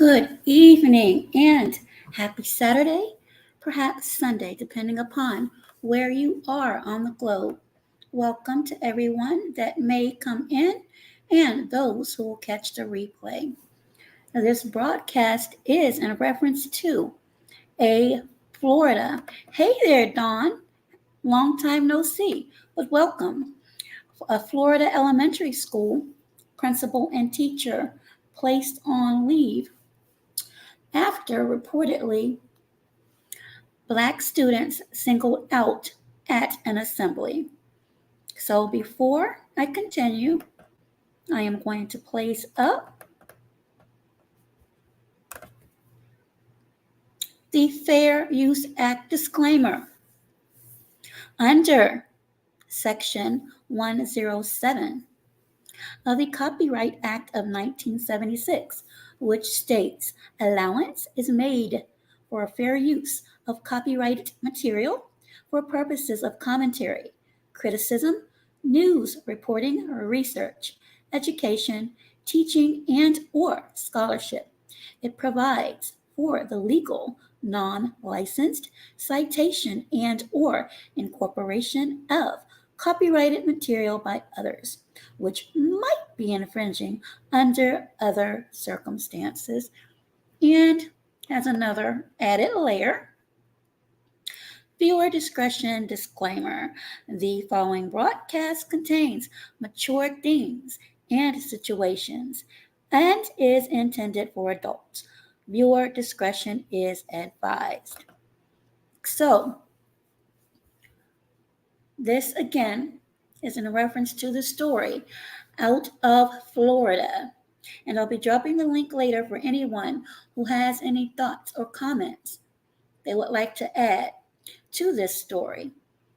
Good evening and happy Saturday, perhaps Sunday, depending upon where you are on the globe. Welcome to everyone that may come in and those who will catch the replay. Now, this broadcast is in reference to Florida. Hey there, Dawn. Long time no see, but welcome. A Florida Elementary School principal and teacher placed on leave after reportedly Black students singled out at an assembly. So before I continue, I am going to place up the Fair Use Act disclaimer. Under Section 107 of the Copyright Act of 1976, which states allowance is made for fair use of copyrighted material for purposes of commentary, criticism, news reporting, research, education, teaching, and or scholarship. It provides for the legal, non-licensed citation and or incorporation of copyrighted material by others, which might be infringing under other circumstances. And as another added layer, viewer discretion disclaimer. The following broadcast contains mature themes and situations and is intended for adults. Viewer discretion is advised. So, this again is in reference to the story out of Florida. And I'll be dropping the link later for anyone who has any thoughts or comments they would like to add to this story.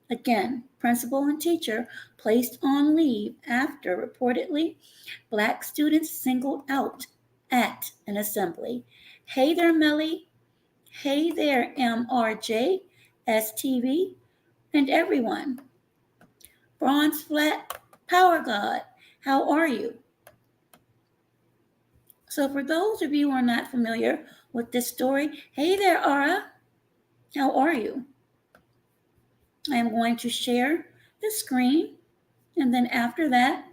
Again, principal and teacher placed on leave after reportedly Black students singled out at an assembly. Hey there, Melly. Hey there, MRJ, STV, and everyone. Bronze Flat Power God, how are you? So for those of you who are not familiar with this story, hey there, Ara, how are you? I am going to share the screen, and then after that,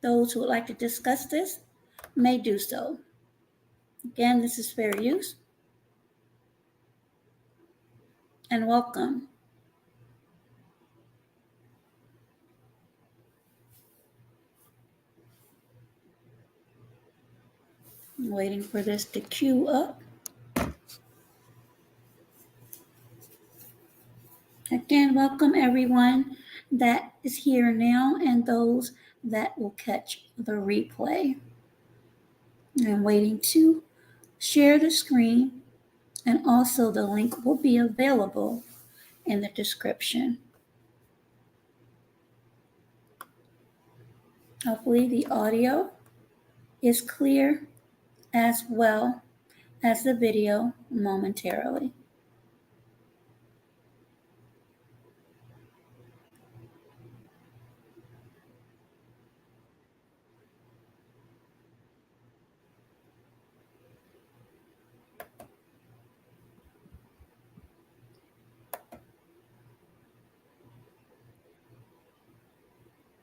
those who would like to discuss this may do so. Again, this is fair use, and welcome. I'm waiting for this to queue up. Again, welcome everyone that is here now and those that will catch the replay. I'm waiting to share the screen, and also the link will be available in the description. Hopefully the audio is clear as well as the video momentarily.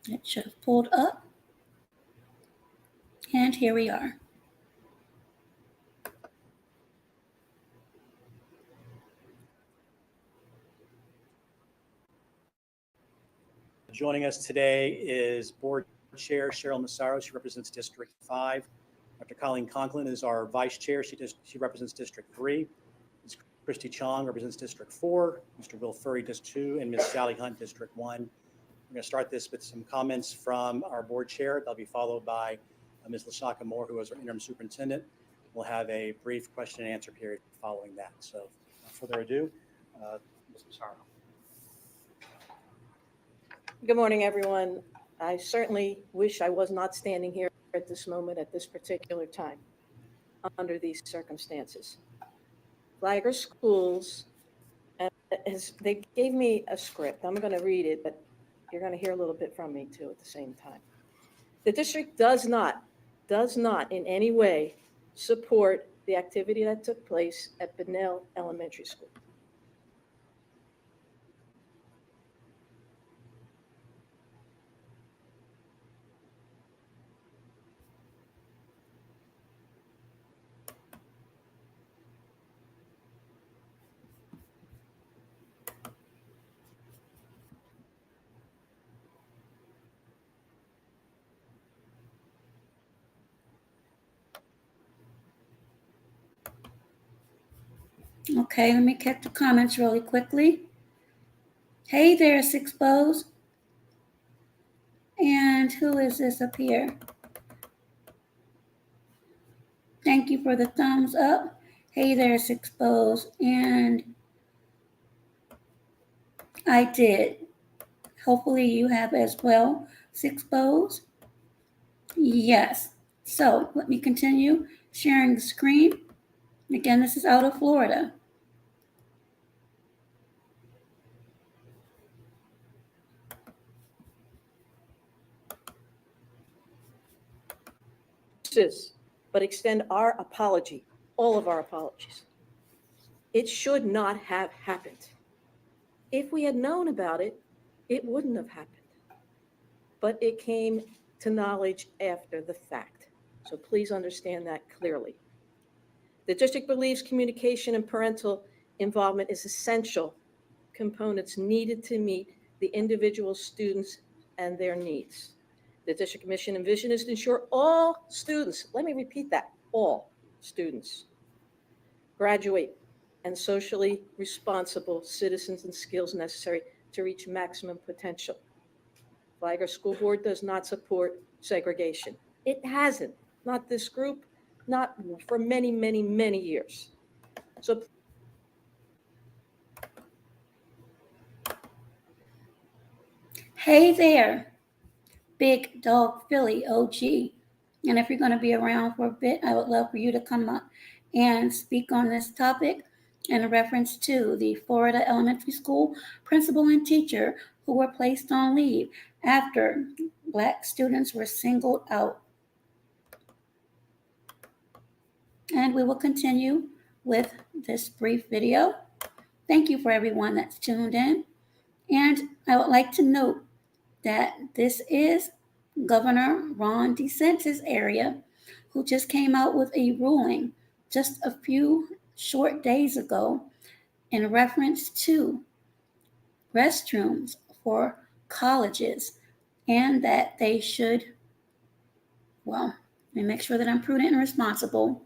It should have pulled up. And here we are. Joining us today is Board Chair Cheryl Massaro. She represents District 5. Dr. Colleen Conklin is our Vice Chair. She represents District 3. Ms. Christy Chong represents District 4. Mr. Will Furry, District 2, and Ms. Sally Hunt, District 1. We're going to start this with some comments from our Board Chair. They'll be followed by Ms. Lashaka Moore, who is our Interim Superintendent. We'll have a brief question and answer period following that. So without further ado, Ms. Massaro. Good morning, everyone. I certainly wish I was not standing here at this moment, at this particular time, under these circumstances. Flagler Schools, they gave me a script. I'm going to read it, but you're going to hear a little bit from me too at the same time. The district does not does not in any way support the activity that took place at Bunnell Elementary School. Okay, let me catch the comments really quickly. Hey there, Six Bows. And who is this up here? Thank you for the thumbs up. Hey there, Six Bows. And I did. Hopefully you have as well, Six Bows. Yes. So let me continue sharing the screen. Again, this is out of Florida. But extend our apology, all of our apologies. It should not have happened. If we had known about it, it wouldn't have happened. But it came to knowledge after the fact. So please understand that clearly. The district believes communication and parental involvement is essential components needed to meet the individual students and their needs. The district mission and vision is to ensure all students, let me repeat that, all students, graduate and socially responsible citizens and skills necessary to reach maximum potential. Flagler School Board does not support segregation. It hasn't, not this group, not for many, many, many years. So Hey there, Big Dog Philly OG. And if you're going to be around for a bit, I would love for you to come up and speak on this topic in reference to the Florida Elementary School principal and teacher who were placed on leave after Black students were singled out. And we will continue with this brief video. Thank you for everyone that's tuned in. And I would like to note that this is Governor Ron DeSantis' area, who just came out with a ruling just a few short days ago in reference to restrooms for colleges, and that they should, well, let me make sure that I'm prudent and responsible.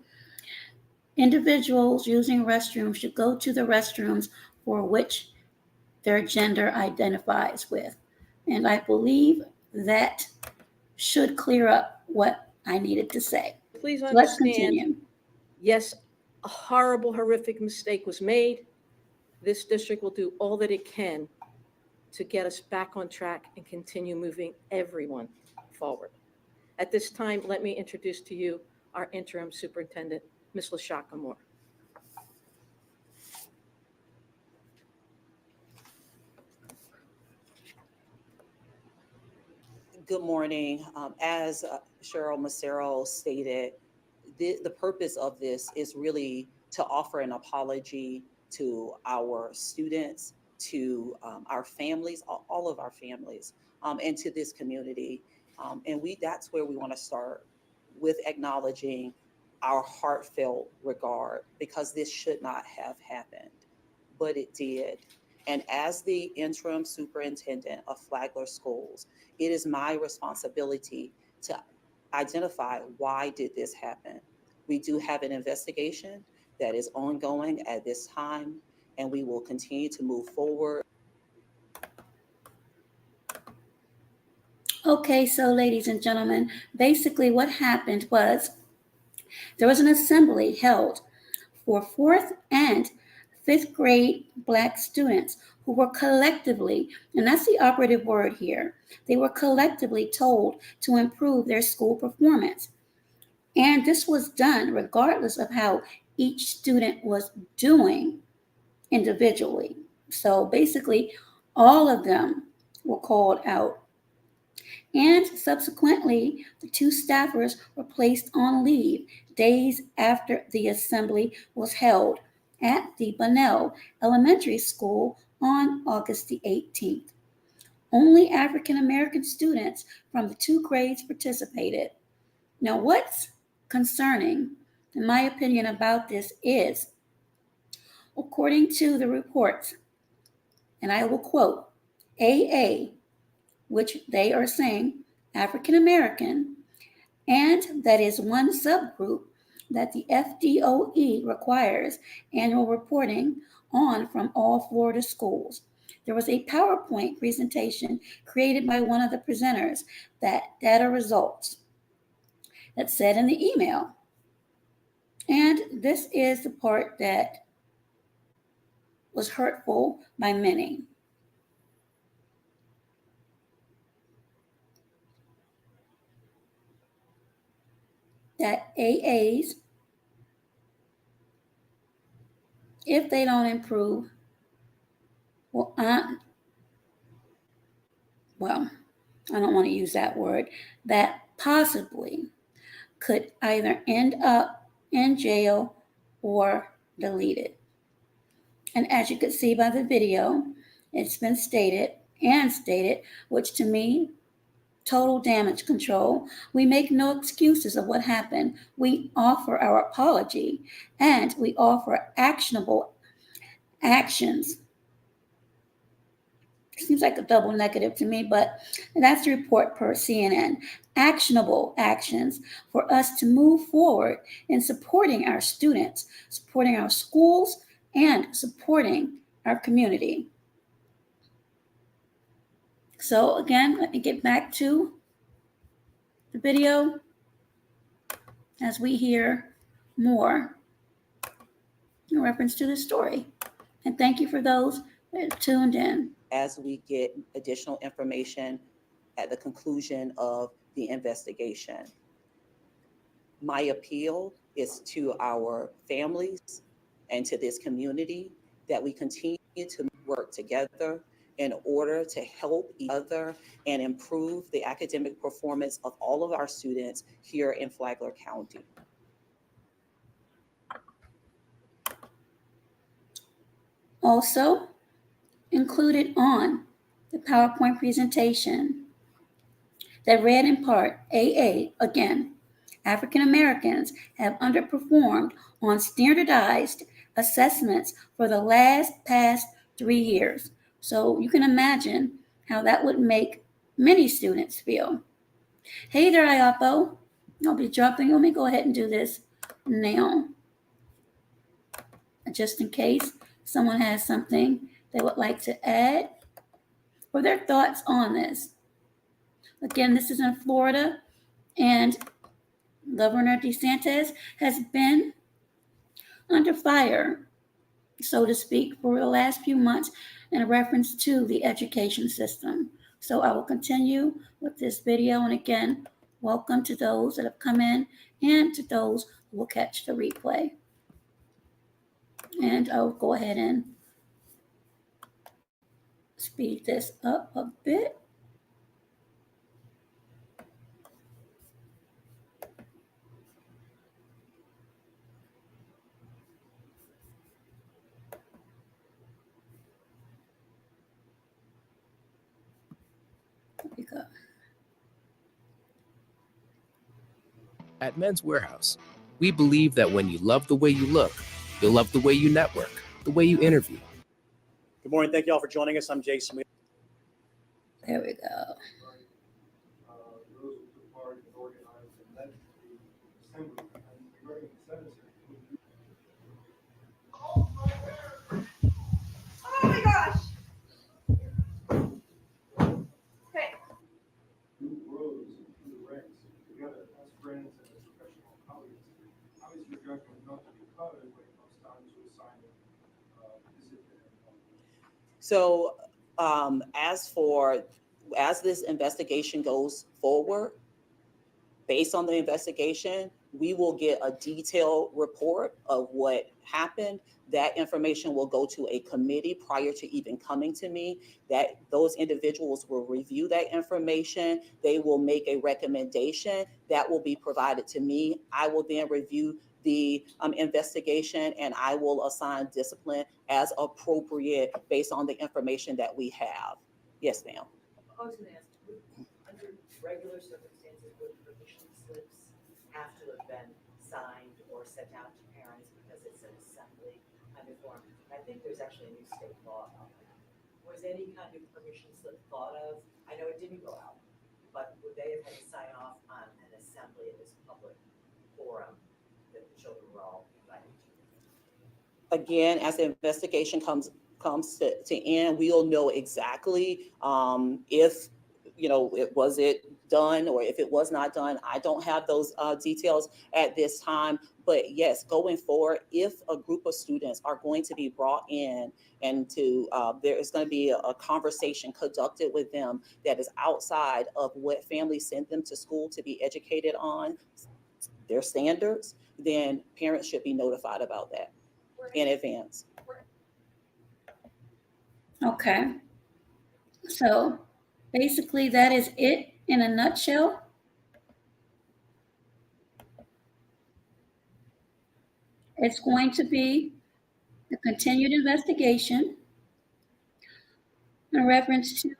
Individuals using restrooms should go to the restrooms for which their gender identifies with. And I believe that should clear up what I needed to say. please So let's understand, continue. yes, a horrible, horrific mistake was made. This district will do all that it can to get us back on track and continue moving everyone forward. At this time, let me introduce to you our interim superintendent, Ms. LaShaka Moore. Good morning. As Cheryl Macero stated, the purpose of this is really to offer an apology to our students, to our families, all of our families, and to this community. And that's where we want to start, with acknowledging our heartfelt regard, because this should not have happened, but it did. And as the interim superintendent of Flagler Schools, it is my responsibility to identify why did this happen. We do have an investigation that is ongoing at this time, and we will continue to move forward. Okay, so ladies and gentlemen, basically what happened was there was an assembly held for 4th and 5th grade Black students who were collectively, and that's the operative word here, they were collectively told to improve their school performance. And this was done regardless of how each student was doing individually. So basically, all of them were called out. and subsequently, the two staffers were placed on leave days after the assembly was held at the Bunnell Elementary School on August the 18th. Only African American students from the two grades participated. Now, what's concerning, in my opinion, about this is, according to the reports, and I will quote, AA, which they are saying African American, and that is one subgroup that the FDOE requires annual reporting on from all Florida schools. There was a PowerPoint presentation created by one of the presenters that data results that said in the email. And this is the part that was hurtful by many. That AAs, if they don't improve, well, I don't want to use that word, that possibly could either end up in jail or deleted. And as you could see by the video, it's been stated, which to me, total damage control. We make no excuses of what happened. We offer our apology and we offer actionable actions. Seems like a double negative to me, but that's the report per CNN. Actionable actions for us to move forward in supporting our students, supporting our schools, and supporting our community. So again, let me get back to the video as we hear more in reference to the story. And thank you for those that have tuned in. As we get additional information at the conclusion of the investigation. My appeal is to our families and to this community that we continue to work together in order to help each other and improve the academic performance of all of our students here in Flagler County. Also included on the PowerPoint presentation that read in part, AA, again, African Americans have underperformed on standardized assessments for the past 3 years. So you can imagine how that would make many students feel. Hey there, Iapo. I'll be dropping. Let me go ahead and do this now, just in case someone has something they would like to add or their thoughts on this. Again, this is in Florida, and Governor DeSantis has been under fire, so to speak, for the last few months in reference to the education system. So I will continue with this video. And again, welcome to those that have come in and to those who will catch the replay. And I'll go ahead and speed this up a bit. There we go. At Men's Warehouse, we believe that when you love the way you look, you'll love the way you network, the way you interview. Good morning. Thank you all for joining us. I'm Jason. There we go. Oh my gosh. Okay. You rose through the ranks together as friends and as professional colleagues. How is your judgment not to be clouded when it comes time to assign discipline? So as this investigation goes forward, based on the investigation, we will get a detailed report of what happened. That information will go to a committee prior to even coming to me. That those individuals will review that information. They will make a recommendation that will be provided to me. I will then review the investigation, and I will assign discipline as appropriate based on the information that we have. Yes, ma'am. I was going to ask, under regular circumstances, would permission slips have to have been signed or sent out to parents because it's an assembly kind of form? I think there's actually a new state law about that. Was any kind of permission slip thought of? I know it didn't go out, but would they have had to sign off on an assembly in this public forum that the children were all invited to? Again, as the investigation comes to end, we'll know exactly if was it done or if it was not done. I don't have those details at this time, but yes, going forward, if a group of students are going to be brought in and there is going to be a conversation conducted with them that is outside of what families send them to school to be educated on, their standards, then parents should be notified about that in advance. Okay. So basically that is it in a nutshell. It's going to be a continued investigation in reference to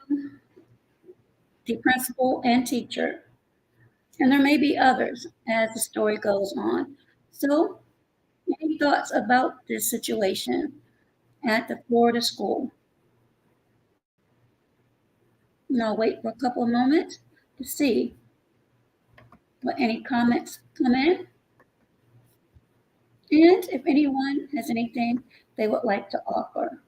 the principal and teacher. And there may be others as the story goes on. So, any thoughts about this situation at the Florida school? I'll wait for a couple of moments to see what any comments come in. And if anyone has anything they would like to offer.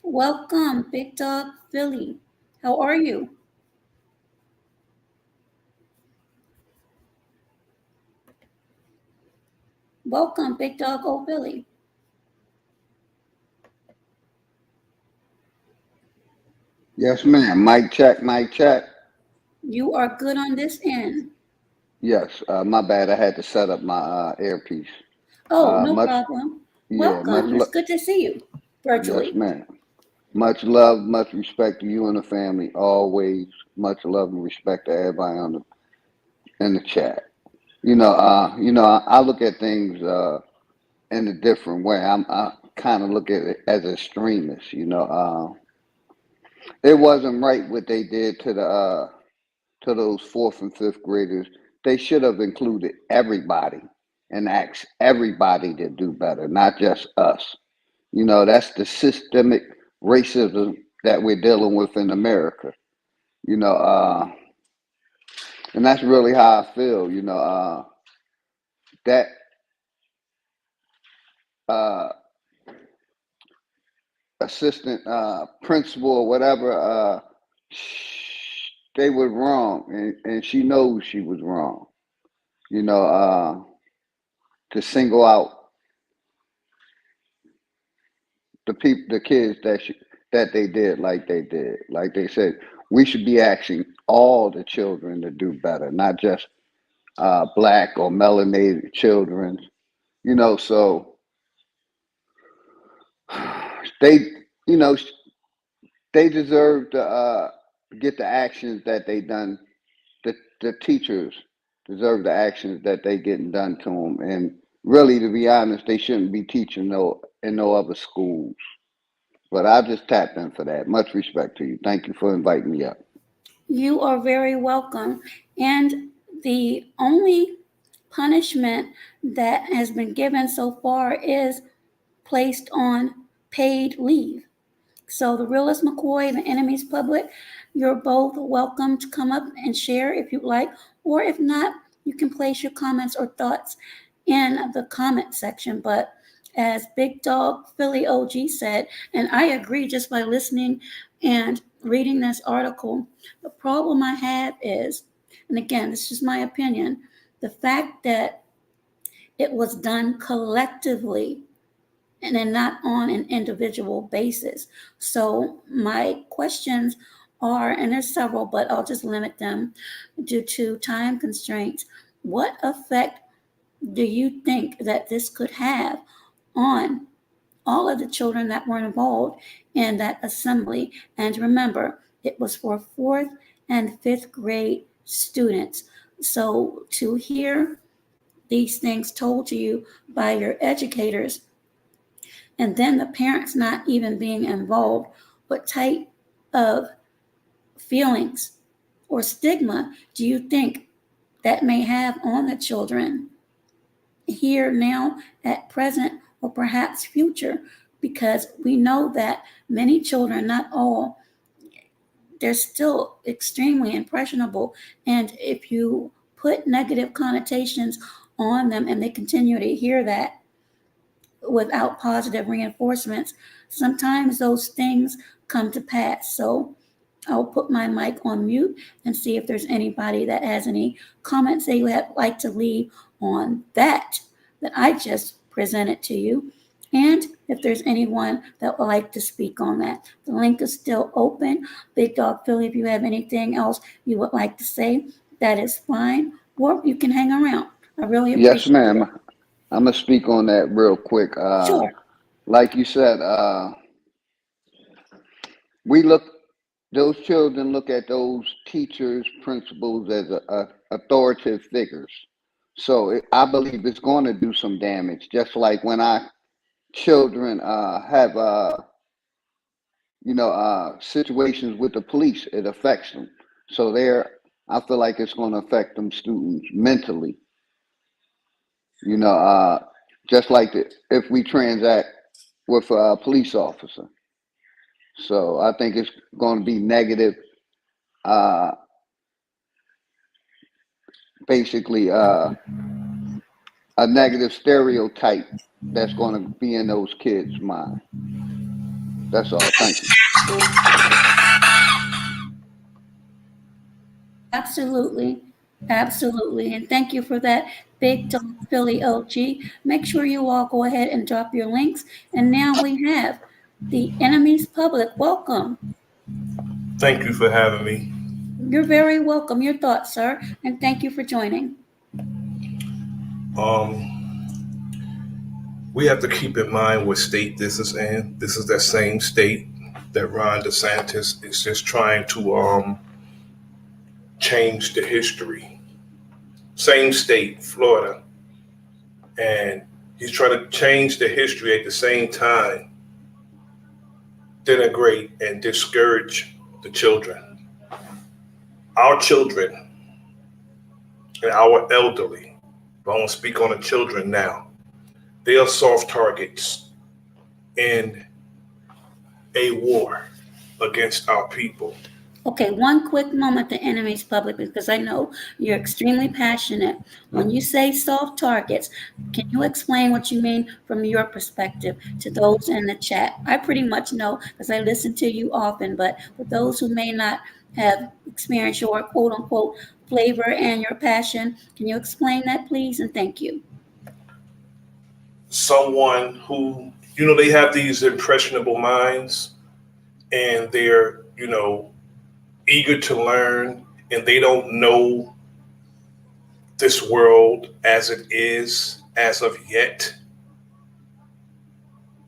Welcome, Big Dog Philly. How are you? Welcome, Big Dog Old Philly. Yes, ma'am. Mic check, mic check. You are good on this end. Yes, my bad. I had to set up my earpiece. Oh, no Much, problem. yeah, Welcome. It's good to see you virtually. yes, ma'am. Much love, much respect to you and the family. Always much love and respect to everybody in the chat. I look at things in a different way. I kind of look at it as extremists. It wasn't right what they did to those fourth and fifth graders. They should have included everybody and asked everybody to do better, not just us. That's the systemic racism that we're dealing with in America. You know, and that's really how I feel. That uh, assistant principal or whatever, they were wrong, and she knows she was wrong. To single out the kids that they did like they did. Like they said, we should be asking all the children to do better, not just black or melanated children. So they, you know, they deserve to get the actions that they done. The teachers deserve the actions that they getting done to them. And really, to be honest, they shouldn't be teaching in no other schools. But I just tapped in for that. Much respect to you. Thank you for inviting me up. You are very welcome. And the only punishment that has been given so far is placed on paid leave. So the realist McCoy, the enemy's public, you're both welcome to come up and share if you'd like, or if not, you can place your comments or thoughts in the comment section. But as Big Dog Philly OG said, and I agree just by listening and reading this article, the problem I have is, and again, this is my opinion, the fact that it was done collectively and then not on an individual basis. So my questions are, and there's several, but I'll just limit them due to time constraints. What effect do you think that this could have on all of the children that were involved in that assembly? And remember, it was for fourth and fifth grade students. So to hear these things told to you by your educators, and then the parents not even being involved, what type of feelings or stigma do you think that may have on the children here, now, at present, or perhaps future? Because we know that many children, not all, they're still extremely impressionable. And if you put negative connotations on them and they continue to hear that without positive reinforcements, sometimes those things come to pass. So I'll put my mic on mute and see if there's anybody that has any comments they would like to leave on that I just presented to you. And if there's anyone that would like to speak on that, the link is still open. Big Dog Philly, if you have anything else you would like to say, that is fine. Or you can hang around. I really Yes, appreciate it. ma'am. I'm gonna speak on that real quick. Sure. Like you said, we look. Those children look at those teachers, principals as authoritative figures. So I believe it's going to do some damage. Just like when our children have, situations with the police, it affects them. So I feel like it's going to affect them students mentally. Just like if we transact with a police officer. So I think it's going to be negative, basically a negative stereotype that's going to be in those kids' mind. That's all. Thank you. Absolutely. Absolutely. And thank you for that, Big Dog Philly OG. Make sure you all go ahead and drop your links. And now we have the enemy's public. Welcome. Thank you for having me. You're very welcome. Your thoughts, sir. And thank you for joining. We have to keep in mind what state this is in. This is that same state that Ron DeSantis is just trying to change the history. Same state, Florida. And he's trying to change the history at the same time, denigrate and discourage the children. Our children and our elderly, but I want to speak on the children now. They are soft targets in a war against our people. Okay, one quick moment, the enemy's public, because I know you're extremely passionate. When you say soft targets, can you explain what you mean from your perspective to those in the chat? I pretty much know because I listen to you often, but for those who may not have experienced your quote unquote flavor and your passion, can you explain that, please? And thank you. Someone who, they have these impressionable minds and they're, eager to learn, and they don't know this world as it is as of yet.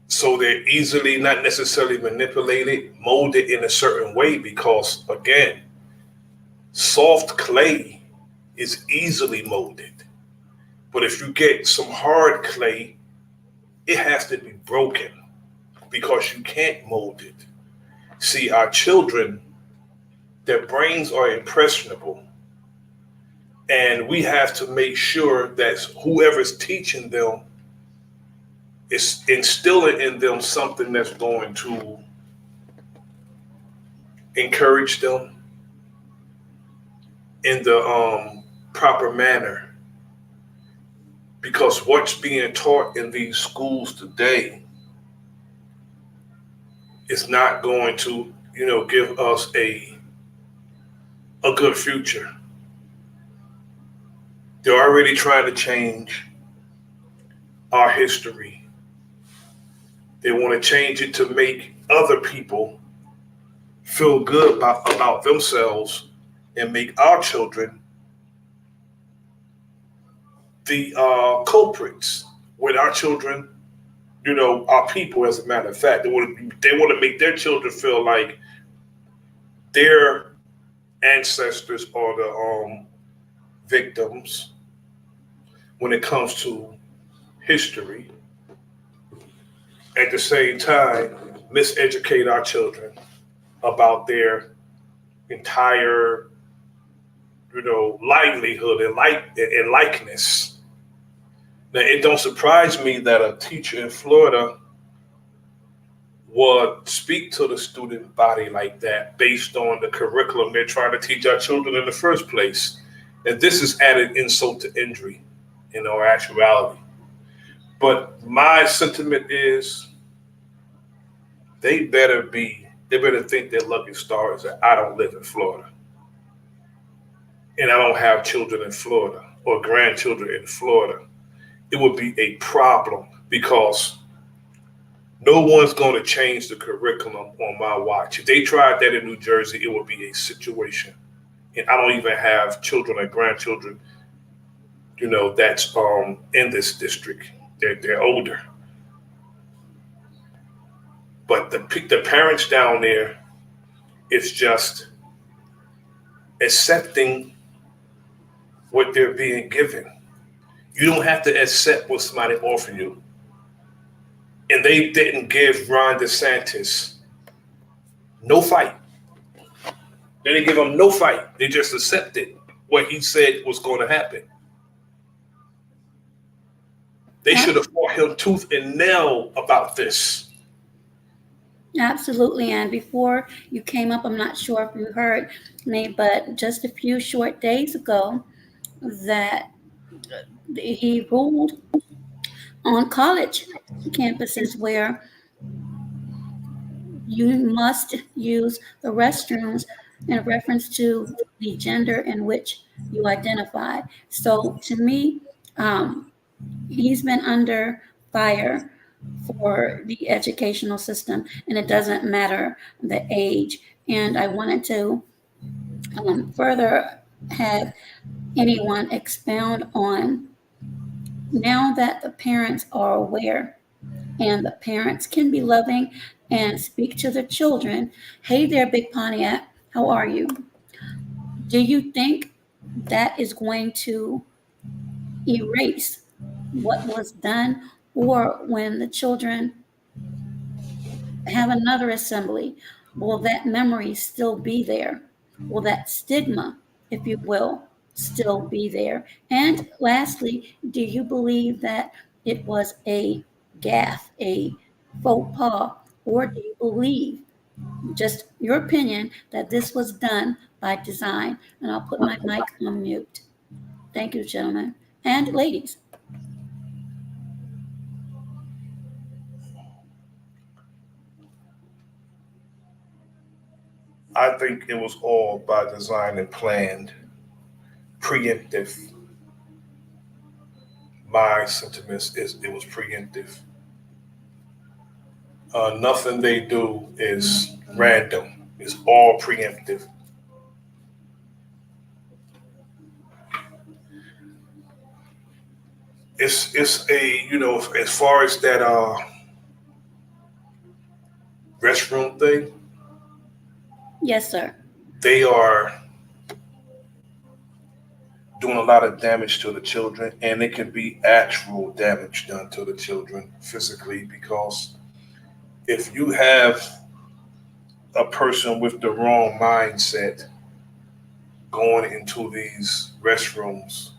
So they're easily, not necessarily manipulated, molded in a certain way because, again, soft clay is easily molded. But if you get some hard clay, it has to be broken. because you can't mold it. See, our children, their brains are impressionable. And we have to make sure that whoever's teaching them is instilling in them something that's going to encourage them in the proper manner. Because what's being taught in these schools today is not going to, give us a good future. They're already trying to change our history. They want to change it to make other people feel good about themselves and make our children the culprits when our children, our people, as a matter of fact. They want to make their children feel like their ancestors are the victims when it comes to history. At the same time, miseducate our children about their entire, livelihood and likeness. Now, it don't surprise me that a teacher in Florida would speak to the student body like that based on the curriculum they're trying to teach our children in the first place. And this is added insult to injury in our actuality. But my sentiment is they better think their lucky star is that I don't live in Florida. And I don't have children in Florida or grandchildren in Florida. It would be a problem because no one's going to change the curriculum on my watch. If they tried that in New Jersey, it would be a situation. And I don't even have children or grandchildren, that's in this district. They're older. But the parents down there, it's just accepting what they're being given. You don't have to accept what somebody offered you. And they didn't give Ron DeSantis no fight. They didn't give him no fight. They just accepted what he said was going to happen. They should have fought him tooth and nail about this. Absolutely. And before you came up, I'm not sure if you heard me, but just a few short days ago that he ruled on college campuses where you must use the restrooms in reference to the gender in which you identify. So to me, he's been under fire for the educational system, and it doesn't matter the age. And I wanted to further have anyone expound on, now that the parents are aware and the parents can be loving and speak to the children. Hey there, Big Pontiac, how are you? Do you think that is going to erase what was done? Or when the children have another assembly, will that memory still be there? Will that stigma, if you will, still be there? And lastly, do you believe that it was a gaffe, a faux pas, or do you believe, just your opinion, that this was done by design? And I'll put my mic on mute. Thank you, gentlemen and ladies. I think it was all by design and planned, preemptive. My sentiments is it was preemptive. Nothing they do is random. It's all preemptive. It's a as far as that restroom thing, Yes, sir. they are doing a lot of damage to the children, and it can be actual damage done to the children physically because if you have a person with the wrong mindset going into these restrooms,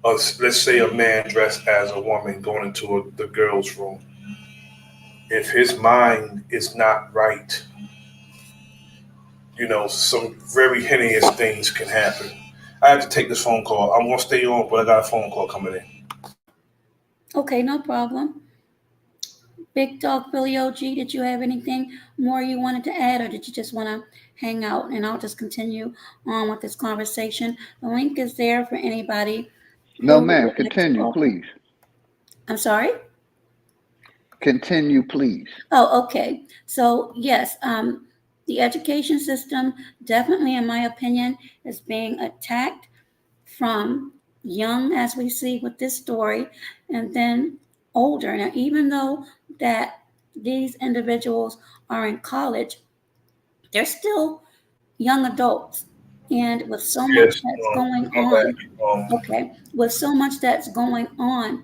let's say a man dressed as a woman going into the girls' room, if his mind is not right, some very heinous things can happen. I have to take this phone call. I'm going to stay on, but I got a phone call coming in. Okay, no problem. Big Dog Billy OG, did you have anything more you wanted to add, or did you just want to hang out and I'll just continue on with this conversation? The link is there for anybody No, who ma'am. would like to Continue, open. please. I'm sorry? Continue, please. Oh, okay. So yes, the education system definitely, in my opinion, is being attacked from young, as we see with this story, and then older. Now, even though that these individuals are in college, they're still young adults. And with so much Yes, that's going my on, bad. okay, with so much that's going on,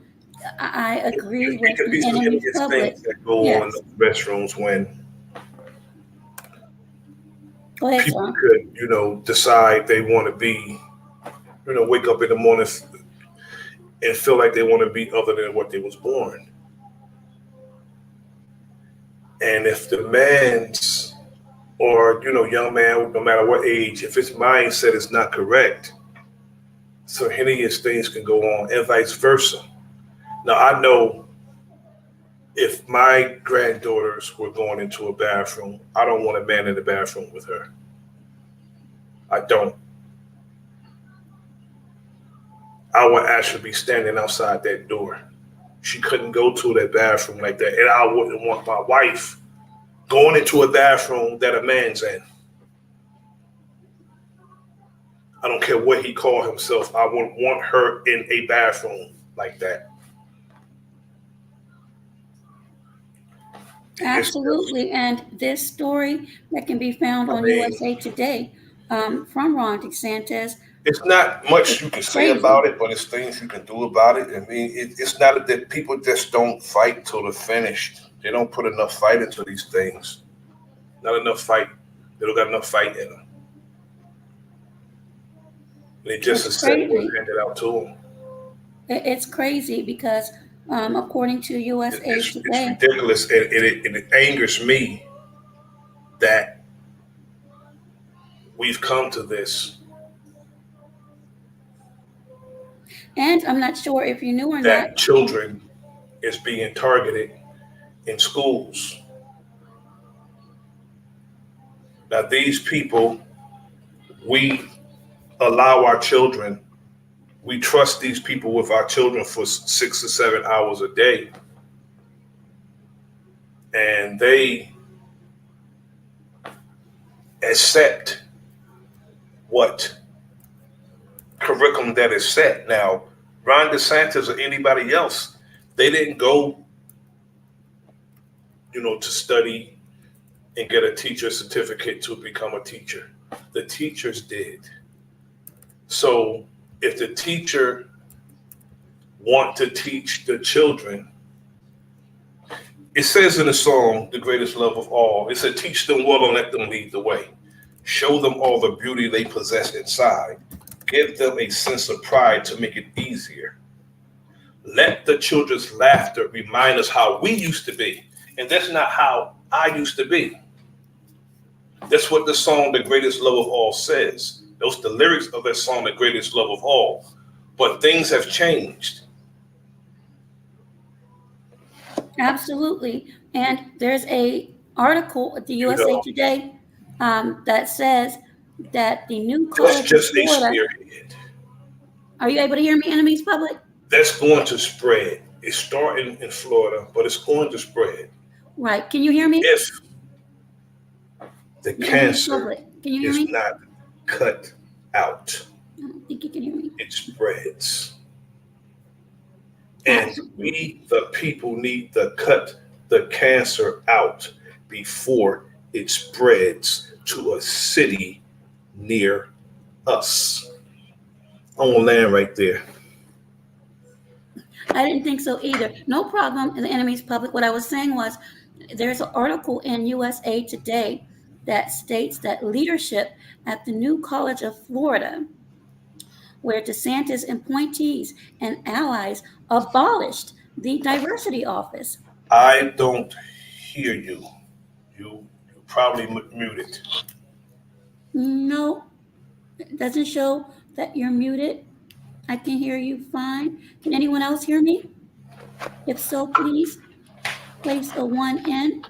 I agree It with could be the some enemy's hideous public. things that go on in Yes. the restrooms when Go ahead, people sir. could, decide they want to be, wake up in the morning and feel like they want to be other than what they was born. And if the man's or young man, no matter what age, if his mindset is not correct, so hideous things can go on, and vice versa. Now I know if my granddaughters were going into a bathroom, I don't want a man in the bathroom with her. I don't. I would actually be standing outside that door. She couldn't go to that bathroom like that, and I wouldn't want my wife going into a bathroom that a man's in. I don't care what he called himself. I wouldn't want her in a bathroom like that. It's just, Absolutely. And this story that can be found I on mean, USA Today from Ron DeSantis, it's not much you can it's say crazy. about it, but it's things you can do about it. I mean, it's not that people just don't fight till they're finished. They don't put enough fight into these things. Not enough fight. They don't got enough fight in them. They just It's accept what's crazy. handed out to them. It's crazy because according to USA It's Today, ridiculous, and it angers me that we've come to this. and I'm not sure if you knew or not, That children is being targeted in schools. Now, these people, we allow our children, we trust these people with our children for 6 or 7 hours a day, and they accept what curriculum that is set. Now, Ron DeSantis or anybody else, they didn't go, to study and get a teacher certificate to become a teacher. The teachers did. So if the teacher want to teach the children, it says in the song, The Greatest Love of All, it said, teach them well and let them lead the way. Show them all the beauty they possess inside. Give them a sense of pride to make it easier. Let the children's laughter remind us how we used to be. And that's not how I used to be. That's what the song, The Greatest Love of All says. Those the lyrics of that song, The Greatest Love of All. But things have changed. absolutely. And there's a article at the You USA know, Today that says that the new that's college in just a Florida. spearhead. Are you able to hear me, enemies public? That's going to spread. It's starting in Florida, but it's going to spread. Right. Can you hear me? If the The enemy's cancer public. Can you hear is me? not cut out, I don't think you can hear me. it spreads. And we, the people, need to cut the cancer out before it spreads to a city near us. On land right there. I didn't think so either. No problem in the enemy's public. What I was saying was there's an article in USA Today that states that leadership at the new College of Florida, where DeSantis appointees and allies abolished the diversity office. I don't hear you. You probably muted. No, it doesn't show that you're muted. I can hear you fine. Can anyone else hear me? If so, please place a 1 in.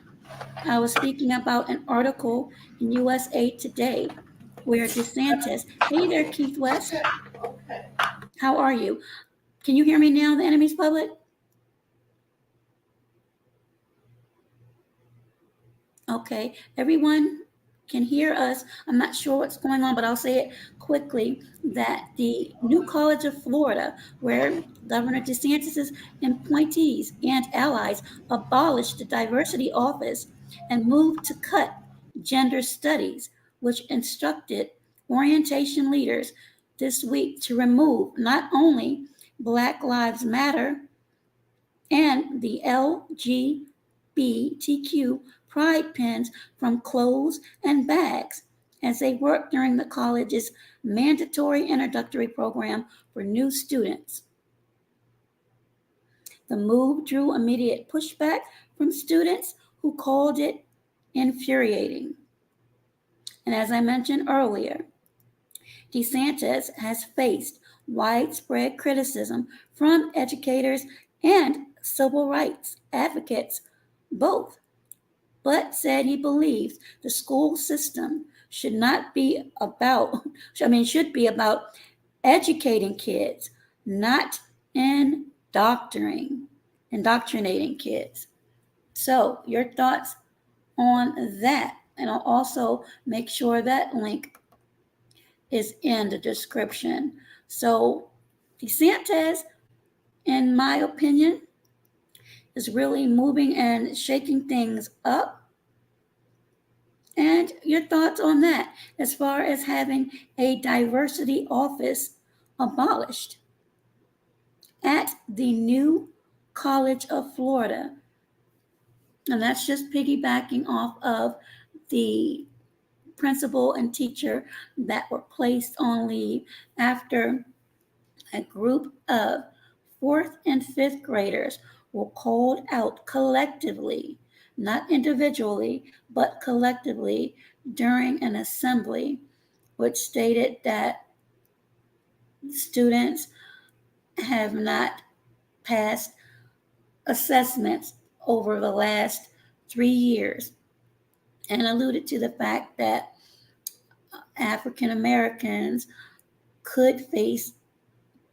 I was speaking about an article in USA Today where DeSantis, hey there, Keith West, how are you? Can you hear me now, the enemy's public? Okay, everyone can hear us. I'm not sure what's going on, but I'll say it quickly that the new College of Florida, where Governor DeSantis' appointees and allies abolished the diversity office and moved to cut gender studies, which instructed orientation leaders this week to remove not only Black Lives Matter and the LGBTQ pride pins from clothes and bags as they work during the college's mandatory introductory program for new students. The move drew immediate pushback from students who called it infuriating. And as I mentioned earlier, DeSantis has faced widespread criticism from educators and civil rights advocates both, but said he believes the school system should be about educating kids, not indoctrinating kids. So, your thoughts on that? And I'll also make sure that link is in the description. So, DeSantis, in my opinion, is really moving and shaking things up. And your thoughts on that as far as having a diversity office abolished at the new College of Florida. And that's just piggybacking off of the principal and teacher that were placed on leave after a group of fourth and fifth graders were called out collectively, not individually, but collectively during an assembly, which stated that students have not passed assessments over the last 3 years, and alluded to the fact that African Americans could face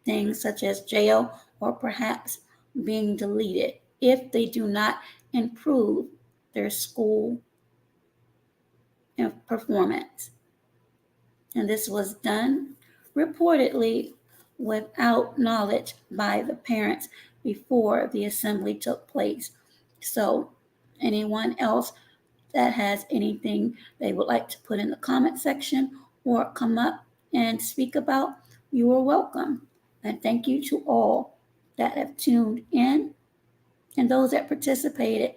things such as jail or perhaps being deleted if they do not improve their school performance. And this was done reportedly without knowledge by the parents before the assembly took place. So, anyone else that has anything they would like to put in the comment section or come up and speak about, you are welcome. And thank you to all that have tuned in and those that participated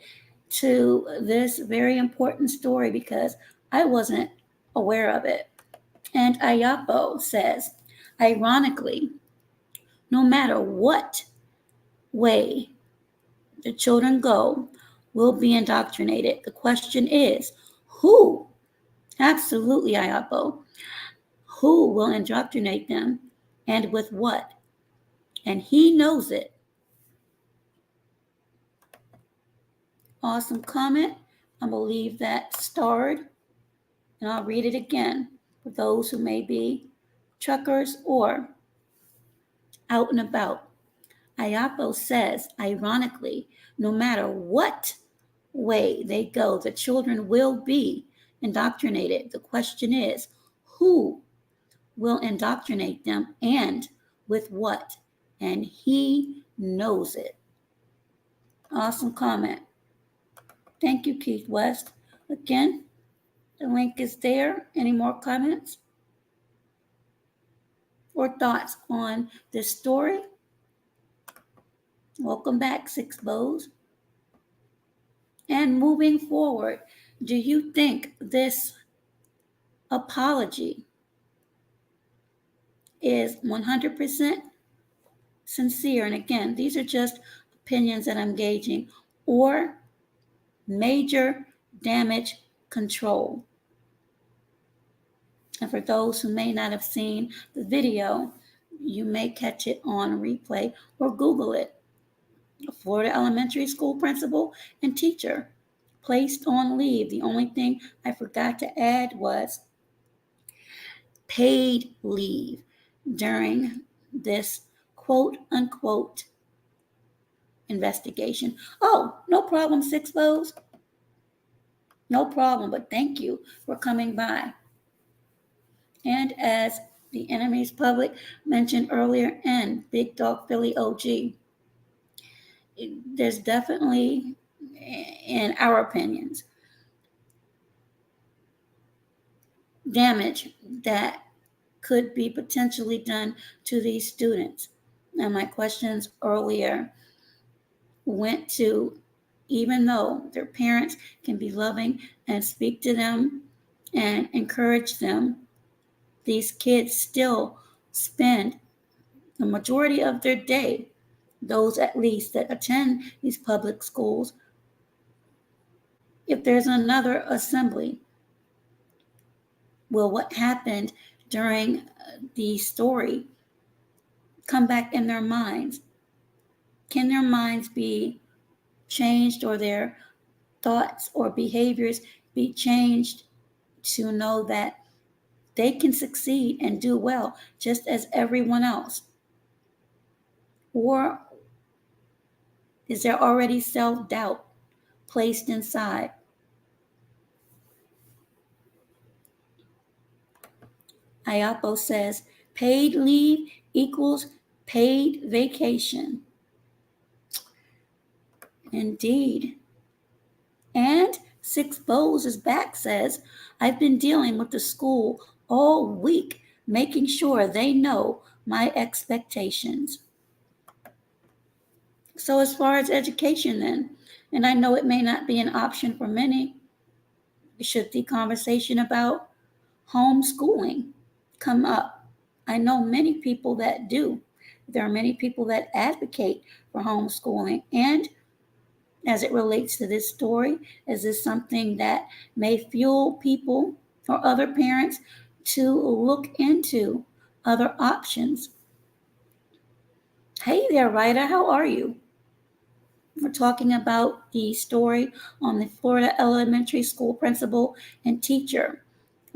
to this very important story because I wasn't aware of it. And Ayapo says, ironically, no matter what way the children go, will be indoctrinated. The question is, who? Absolutely, Ayapo. Who will indoctrinate them and with what? And he knows it. Awesome comment. I believe that starred, and I'll read it again for those who may be truckers or out and about. Ayapo says, ironically, no matter what way they go, the children will be indoctrinated. The question is, who will indoctrinate them and with what? And he knows it. Awesome comment. Thank you, Keith West. Again, the link is there. Any more comments or thoughts on this story? Welcome back, Six Bows. And And moving forward, do you think this apology is 100% sincere? And again, these are just opinions that I'm gauging, or major damage control. And for those who may not have seen the video, you may catch it on replay or Google it. A Florida Elementary School principal and teacher placed on leave. The only thing I forgot to add was paid leave during this quote unquote investigation. Oh, no problem, Six Bows. No problem, but thank you for coming by. And as the enemy's public mentioned earlier, and Big Dog Philly OG, there's definitely, in our opinions, damage that could be potentially done to these students. And my questions earlier went to, even though their parents can be loving and speak to them and encourage them, these kids still spend the majority of their day, those at least that attend these public schools, if there's another assembly, will what happened during the story come back in their minds? Can their minds be changed, or their thoughts or behaviors be changed to know that they can succeed and do well just as everyone else? Or is there already self-doubt placed inside? Iapo says paid leave equals paid vacation. Indeed. And Six Bows is back, says, I've been dealing with the school all week, making sure they know my expectations. So as far as education then, and I know it may not be an option for many, should the conversation about homeschooling come up? I know many people that do. There are many people that advocate for homeschooling. And as it relates to this story, is this something that may fuel people or other parents to look into other options? Hey there, Ryder, how are you? We're talking about the story on the Florida Elementary School principal and teacher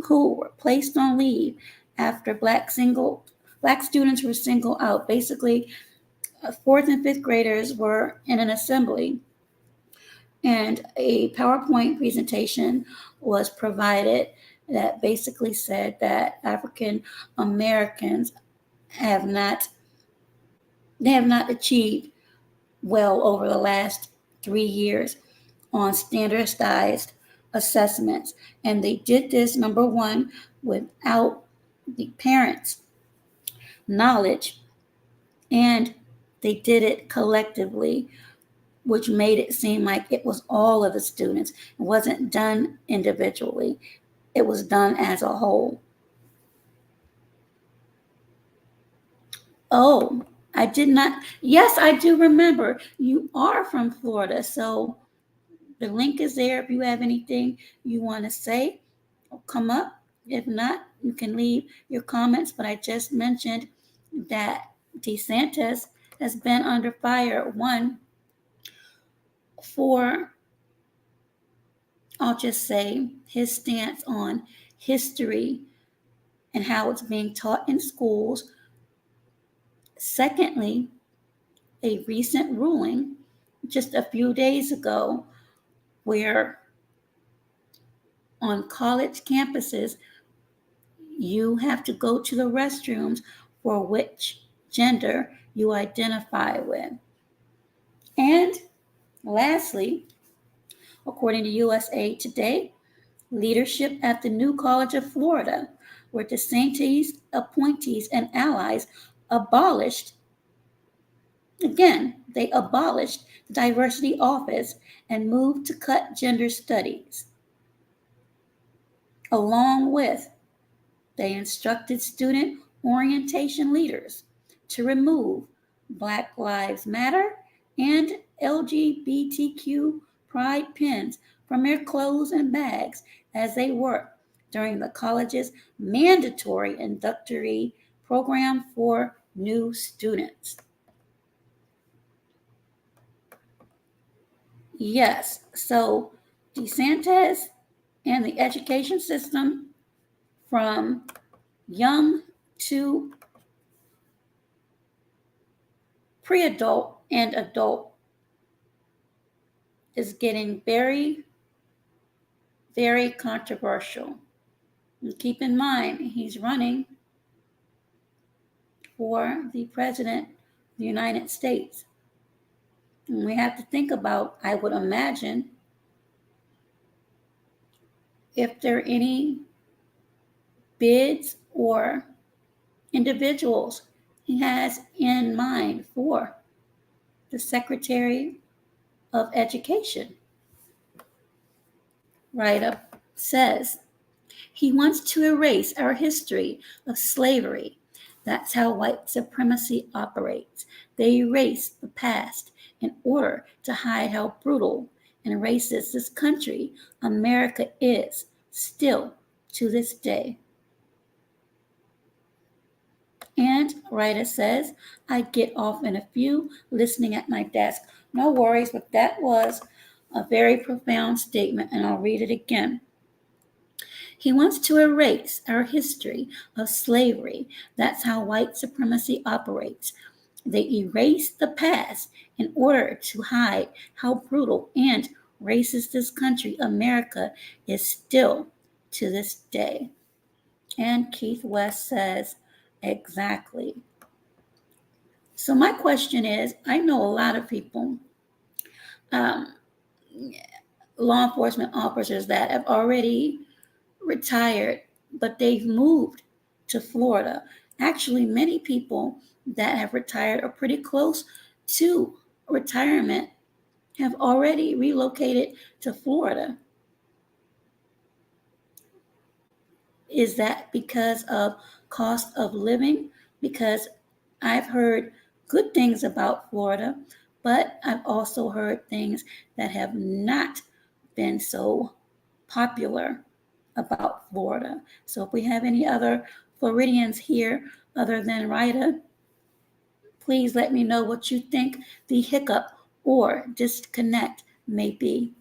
who were placed on leave after black students were singled out. Basically, fourth and fifth graders were in an assembly, and a PowerPoint presentation was provided that basically said that African Americans have not achieved well over the last 3 years on standardized assessments. And they did this, number one, without the parents' knowledge, and they did it collectively, which made it seem like it was all of the students. It wasn't done individually, it was done as a whole. Oh, I did not. Yes, I do remember. You are from Florida. So the link is there if you have anything you want to say. Come up. If not, you can leave your comments. But I just mentioned that DeSantis has been under fire, one, for, I'll just say, his stance on history and how it's being taught in schools. Secondly, a recent ruling just a few days ago where on college campuses you have to go to the restrooms for which gender you identify with. And lastly, according to USA Today, leadership at the new College of Florida, where DeSantis appointees and allies abolished Again, they abolished the diversity office and moved to cut gender studies. Along with, they instructed student orientation leaders to remove Black Lives Matter and LGBTQ pride pins from their clothes and bags as they work during the college's mandatory introductory program for new students. Yes, so DeSantis and the education system from young to pre-adult and adult is getting very, very controversial. And keep in mind, he's running for the president of the United States. And we have to think about, I would imagine, if there are any bids or individuals he has in mind for the Secretary of Education. Write-up says, he wants to erase our history of slavery. That's how white supremacy operates. They erase the past in order to hide how brutal and racist this country, America, is still to this day. And writer says, I get off in a few listening at my desk. No worries, but that was a very profound statement, and I'll read it again. He wants to erase our history of slavery. That's how white supremacy operates. They erase the past in order to hide how brutal and racist this country, America, is still to this day. And Keith West says, exactly. So my question is, I know a lot of people, um, law enforcement officers that have already retired, but they've moved to Florida. Actually, many people that have retired or pretty close to retirement have already relocated to Florida. Is that because of cost of living? Because I've heard good things about Florida, but I've also heard things that have not been so popular about Florida. So if we have any other Floridians here other than Rita, please let me know what you think the hiccup or disconnect may be.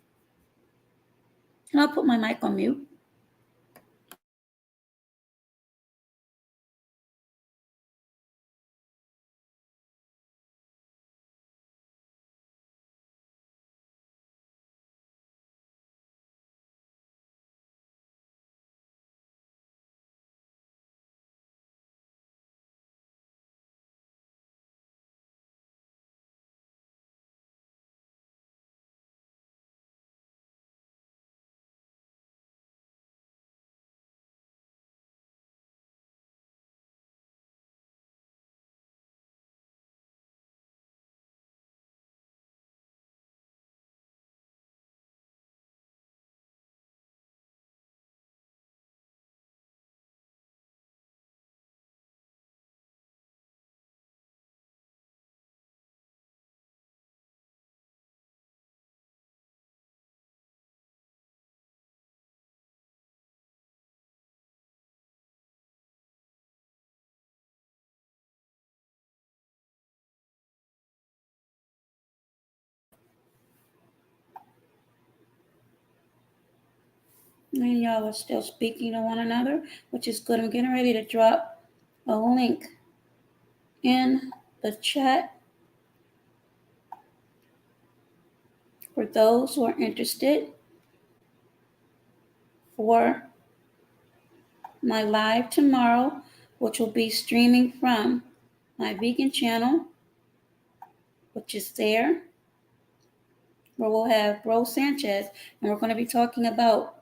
And I'll put my mic on mute. And y'all are still speaking to one another, which is good. I'm getting ready to drop a link in the chat for those who are interested for my live tomorrow, which will be streaming from my vegan channel, which is there, where we'll have Bro Sanchez, and we're going to be talking about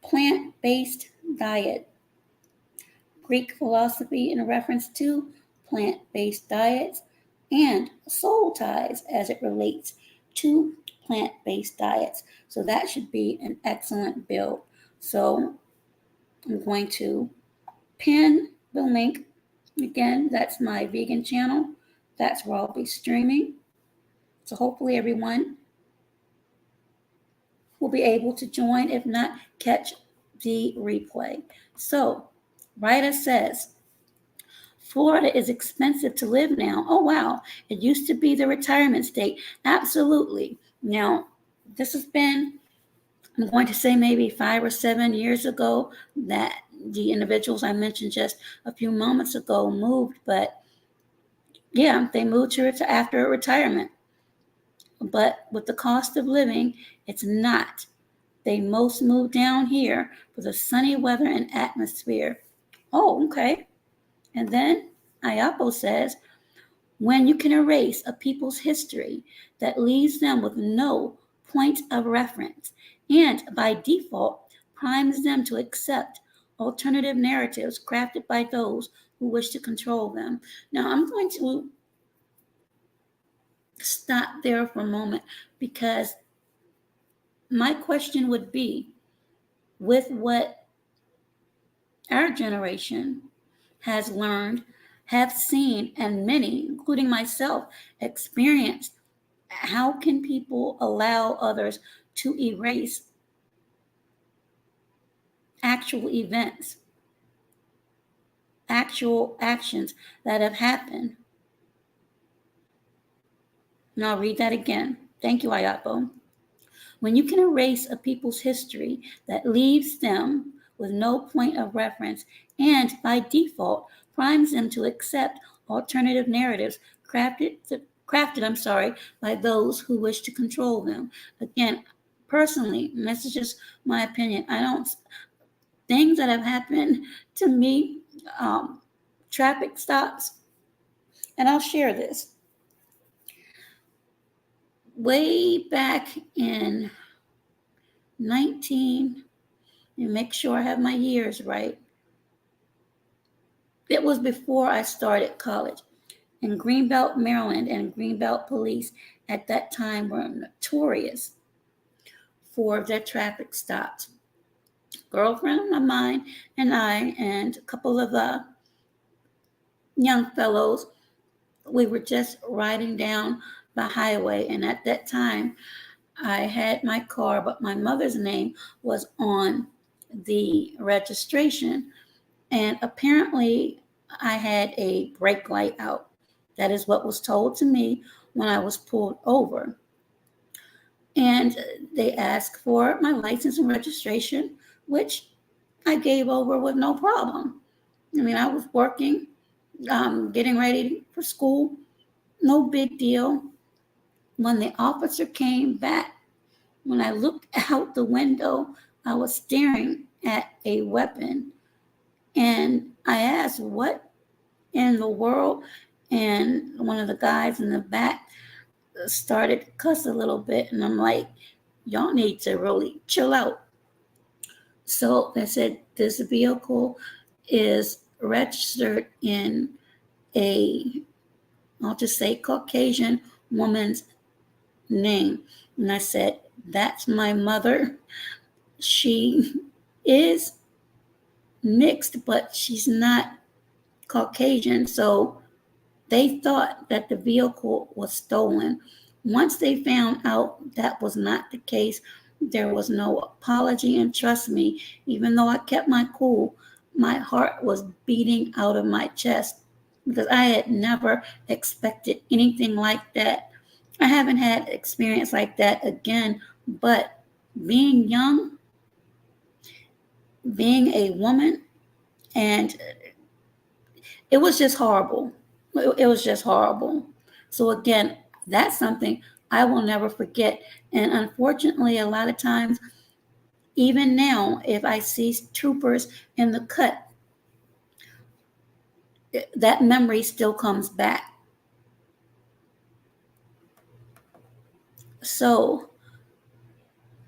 plant-based diet, Greek philosophy in reference to plant-based diets, and soul ties as it relates to plant-based diets. So that should be an excellent build. So I'm going to pin the link. Again, that's my vegan channel. That's where I'll be streaming. So hopefully everyone will be able to join. If not, catch the replay. So, Rita says, Florida is expensive to live now. Oh, wow. It used to be the retirement state. Absolutely. Now, this has been, I'm going to say maybe 5 or 7 years ago that the individuals I mentioned just a few moments ago moved. But yeah, they moved to after retirement. But with the cost of living, it's not. They most moved down here for the sunny weather and atmosphere. Oh, okay. And then Ayapo says, when you can erase a people's history that leaves them with no point of reference and by default primes them to accept alternative narratives crafted by those who wish to control them. Now, I'm going to stop there for a moment because my question would be, with what our generation has learned, have seen, and many, including myself, experienced, how can people allow others to erase actual events, actual actions that have happened? And I'll read that again. Thank you, Ayapo. When you can erase a people's history that leaves them with no point of reference and by default primes them to accept alternative narratives crafted by those who wish to control them. Again, personally, and this is just my opinion, things that have happened to me, traffic stops, and I'll share this. Way back in and make sure I have my years right. It was before I started college. In Greenbelt, Maryland, and Greenbelt police at that time were notorious for their traffic stops. Girlfriend of mine and I and a couple of young fellows, we were just riding down the highway, and at that time I had my car, but my mother's name was on the registration. And apparently, I had a brake light out. That is what was told to me when I was pulled over. And they asked for my license and registration, which I gave over with no problem. I mean, I was working, getting ready for school, no big deal. When the officer came back, when I looked out the window, I was staring at a weapon. And I asked, what in the world? And one of the guys in the back started to cuss a little bit. And I'm like, y'all need to really chill out. So they said, this vehicle is registered in I'll just say Caucasian woman's name. And I said, that's my mother. She is mixed, but she's not Caucasian. So they thought that the vehicle was stolen. Once they found out that was not the case, there was no apology. And trust me, even though I kept my cool, my heart was beating out of my chest because I had never expected anything like that. I haven't had experience like that again, but being young, being a woman, and it was just horrible. It was just horrible. So again, that's something I will never forget. And unfortunately, a lot of times, even now, if I see troopers in the cut, that memory still comes back. So,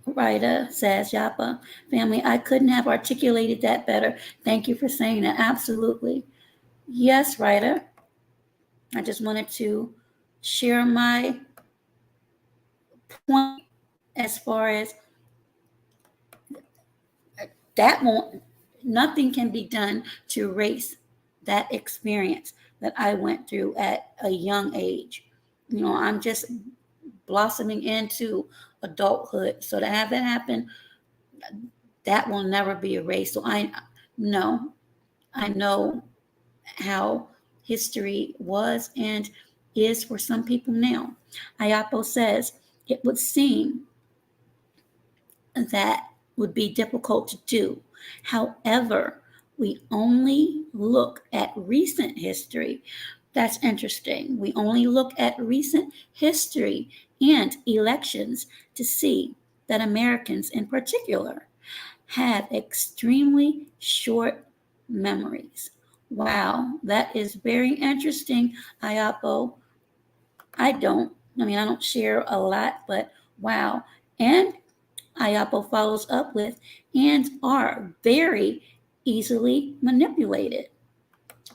Rita says, Yapa, family, I couldn't have articulated that better. Thank you for saying that. Absolutely. Yes, Rita. I just wanted to share my point as far as that won't, nothing can be done to erase that experience that I went through at a young age. You know, I'm just blossoming into adulthood. So to have that happen, that will never be erased. So I know how history was and is for some people now. Ayapo says it would seem that would be difficult to do. However, we only look at recent history. That's interesting. We only look at recent history and elections to see that Americans in particular have extremely short memories. Wow, that is very interesting, Ayapo. I don't share a lot, but wow. And Ayapo follows up with, and are very easily manipulated.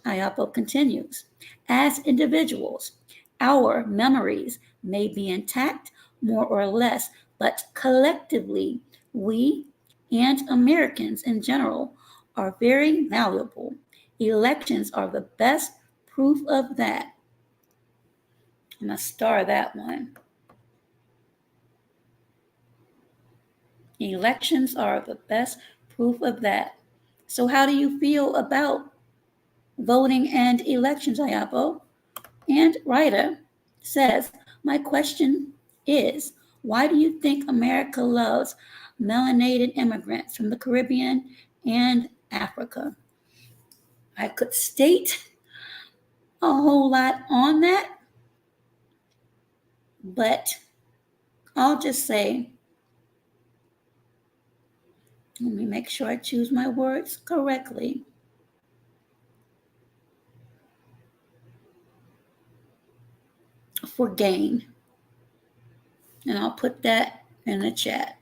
Ayapo continues, as individuals, our memories may be intact more or less, but collectively, we and Americans in general are very malleable. Elections are the best proof of that. I'm going to star that one. Elections are the best proof of that. So, how do you feel about voting and elections, Ayapo? And Ryder says, my question is, why do you think America loves melanated immigrants from the Caribbean and Africa? I could state a whole lot on that, but I'll just say, let me make sure I choose my words correctly. For gain. And I'll put that in the chat.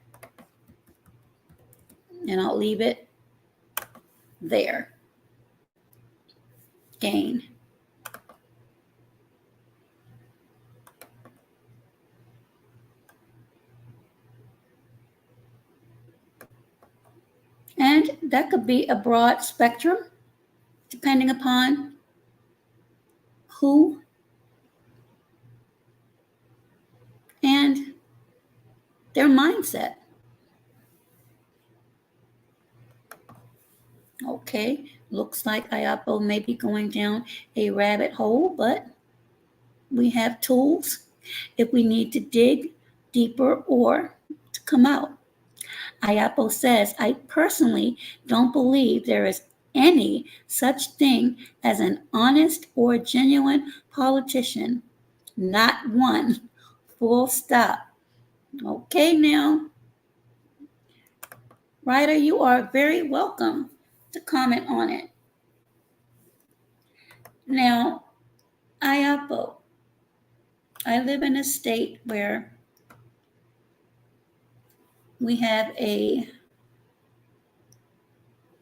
And I'll leave it there. Gain. And that could be a broad spectrum, depending upon who and their mindset. Okay, looks like Ayapo may be going down a rabbit hole, but we have tools if we need to dig deeper or to come out. Ayapo says, I personally don't believe there is any such thing as an honest or genuine politician. Not one. Full stop. Okay, now. Ryder, you are very welcome to comment on it. Now, Ayapo, I live in a state where we have a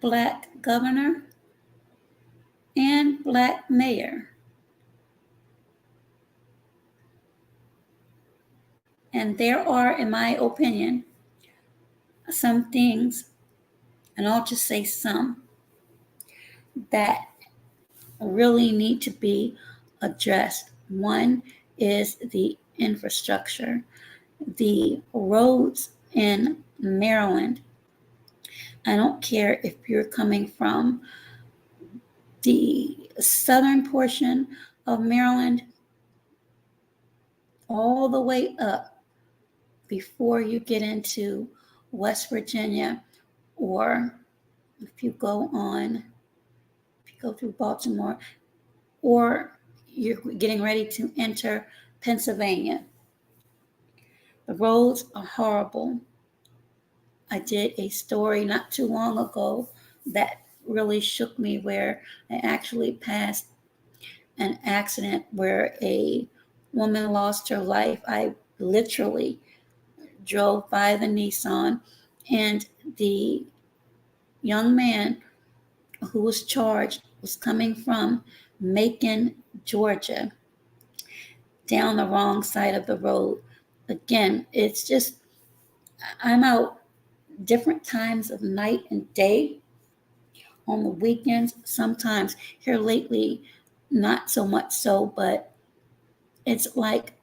Black governor and Black mayor. And there are, in my opinion, some things, and I'll just say some, that really need to be addressed. One is the infrastructure. The roads in Maryland, I don't care if you're coming from the southern portion of Maryland all the way up before you get into West Virginia, or if you go through Baltimore, or you're getting ready to enter Pennsylvania. The roads are horrible. I did a story not too long ago that really shook me, where I actually passed an accident where a woman lost her life. I literally drove by the Nissan, and the young man who was charged was coming from Macon, Georgia. down the wrong side of the road. Again, it's just, I'm out different times of night and day, on the weekends, sometimes here lately, not so much so, but it's like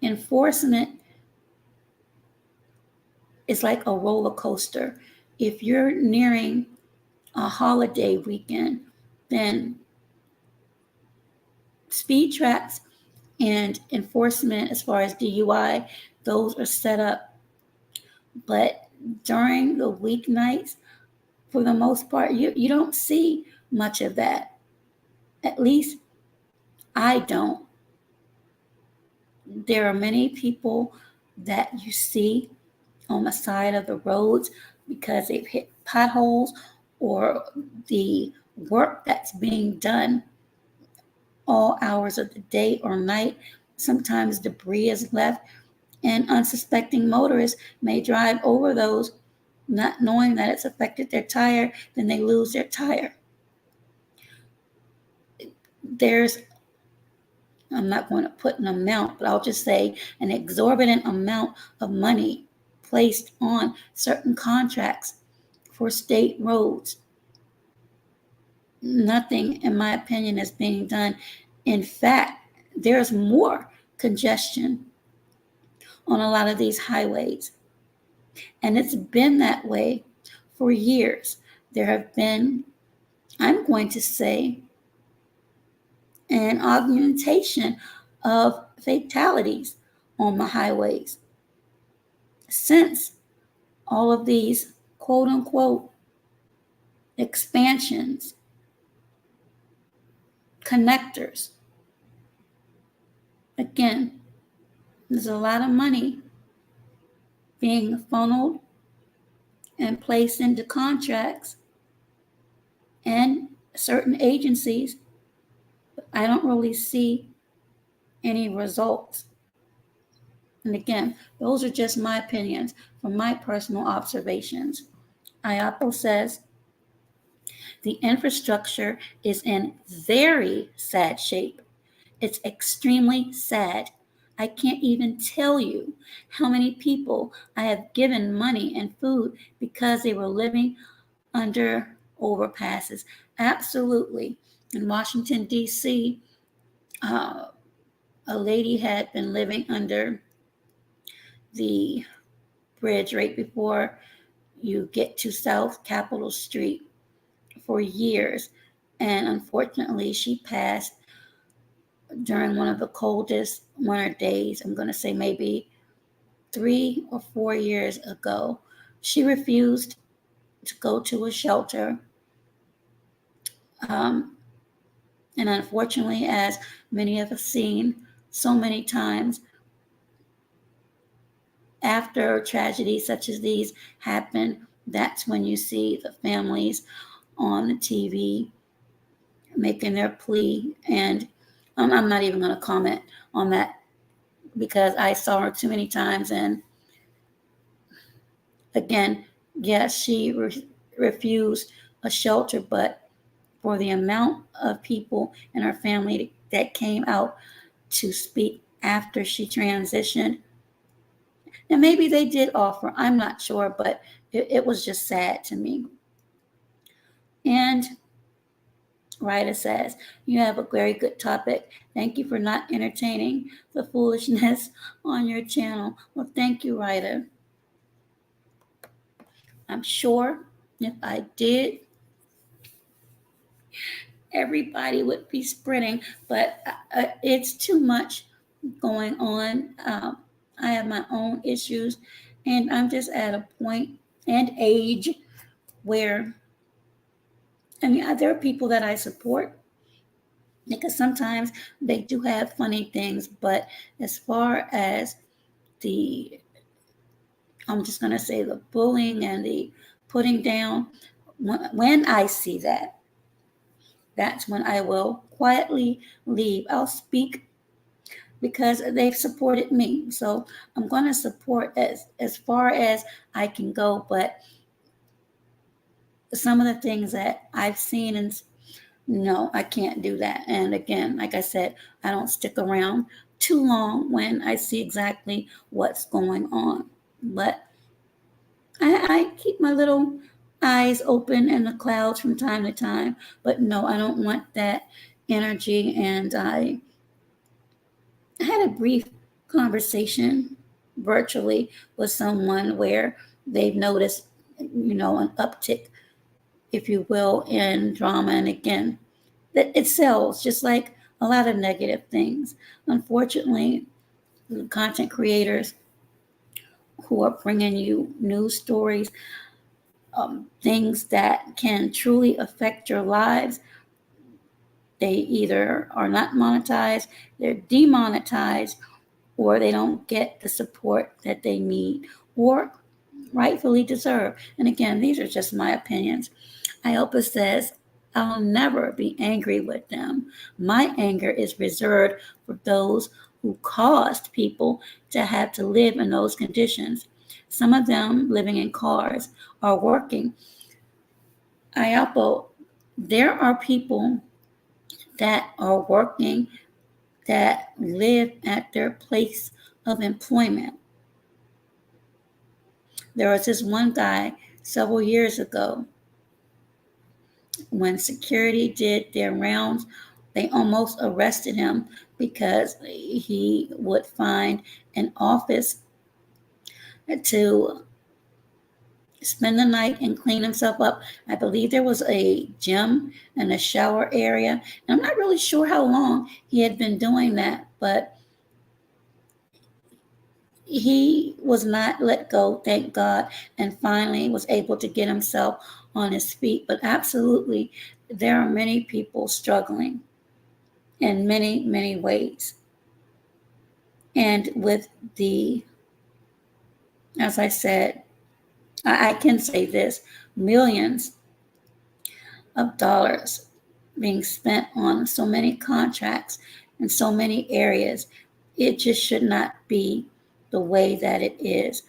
enforcement is like a roller coaster. If you're nearing a holiday weekend, then speed traps and enforcement as far as DUI, those are set up. But during the weeknights, for the most part, you don't see much of that. At least I don't. There are many people that you see on the side of the roads because they've hit potholes or the work that's being done all hours of the day or night. Sometimes debris is left, and unsuspecting motorists may drive over those, not knowing that it's affected their tire, then they lose their tire. There's, I'm not going to put an amount, but I'll just say an exorbitant amount of money placed on certain contracts for state roads. Nothing, in my opinion, is being done. In fact, there's more congestion on a lot of these highways. And it's been that way for years. There have been, I'm going to say, an augmentation of fatalities on the highways since all of these quote unquote expansions, connectors. Again, there's a lot of money being funneled and placed into contracts and certain agencies, but I don't really see any results. And again, those are just my opinions from my personal observations. IAPO says the infrastructure is in very sad shape. It's extremely sad. I can't even tell you how many people I have given money and food because they were living under overpasses. Absolutely. In Washington, D.C., a lady had been living under the bridge right before you get to South Capitol Street for years. And unfortunately, she passed during one of the coldest winter days. I'm going to say maybe 3 or 4 years ago. She refused to go to a shelter. And unfortunately, as many of us seen so many times, after tragedies such as these happen, that's when you see the families on the TV making their plea. And I'm not even going to comment on that because I saw her too many times. And again, yes, she refused a shelter, but for the amount of people in her family that came out to speak after she transitioned, and maybe they did offer, I'm not sure, but it was just sad to me. And Ryder says, you have a very good topic. Thank you for not entertaining the foolishness on your channel. Well, thank you, Ryder. I'm sure if I did, everybody would be sprinting, but it's too much going on. I have my own issues, and I'm just at a point and age where, I mean, there are people that I support because sometimes they do have funny things, but as far as the, I'm just going to say the bullying and the putting down, when I see that, that's when I will quietly leave. I'll speak because they've supported me. So I'm going to support as far as I can go. But some of the things that I've seen, and no, I can't do that. And again, like I said, I don't stick around too long when I see exactly what's going on. But I keep my little eyes open in the clouds from time to time. But no, I don't want that energy. And I had a brief conversation virtually with someone where they've noticed, an uptick, if you will, in drama. And again, that it sells just like a lot of negative things. Unfortunately, the content creators who are bringing you news stories, things that can truly affect your lives, they either are not monetized, they're demonetized, or they don't get the support that they need or rightfully deserve. And again, these are just my opinions. Iopa says, I'll never be angry with them. My anger is reserved for those who caused people to have to live in those conditions. Some of them living in cars are working. Iopa, there are people that are working that live at their place of employment. There was this one guy several years ago when security did their rounds, they almost arrested him because he would find an office to spend the night and clean himself up. I believe there was a gym and a shower area. And I'm not really sure how long he had been doing that, but he was not let go, thank God, and finally was able to get himself on his feet. But absolutely, there are many people struggling in many, many ways. And with as I said, I can say this, millions of dollars being spent on so many contracts in so many areas. It just should not be the way that it is.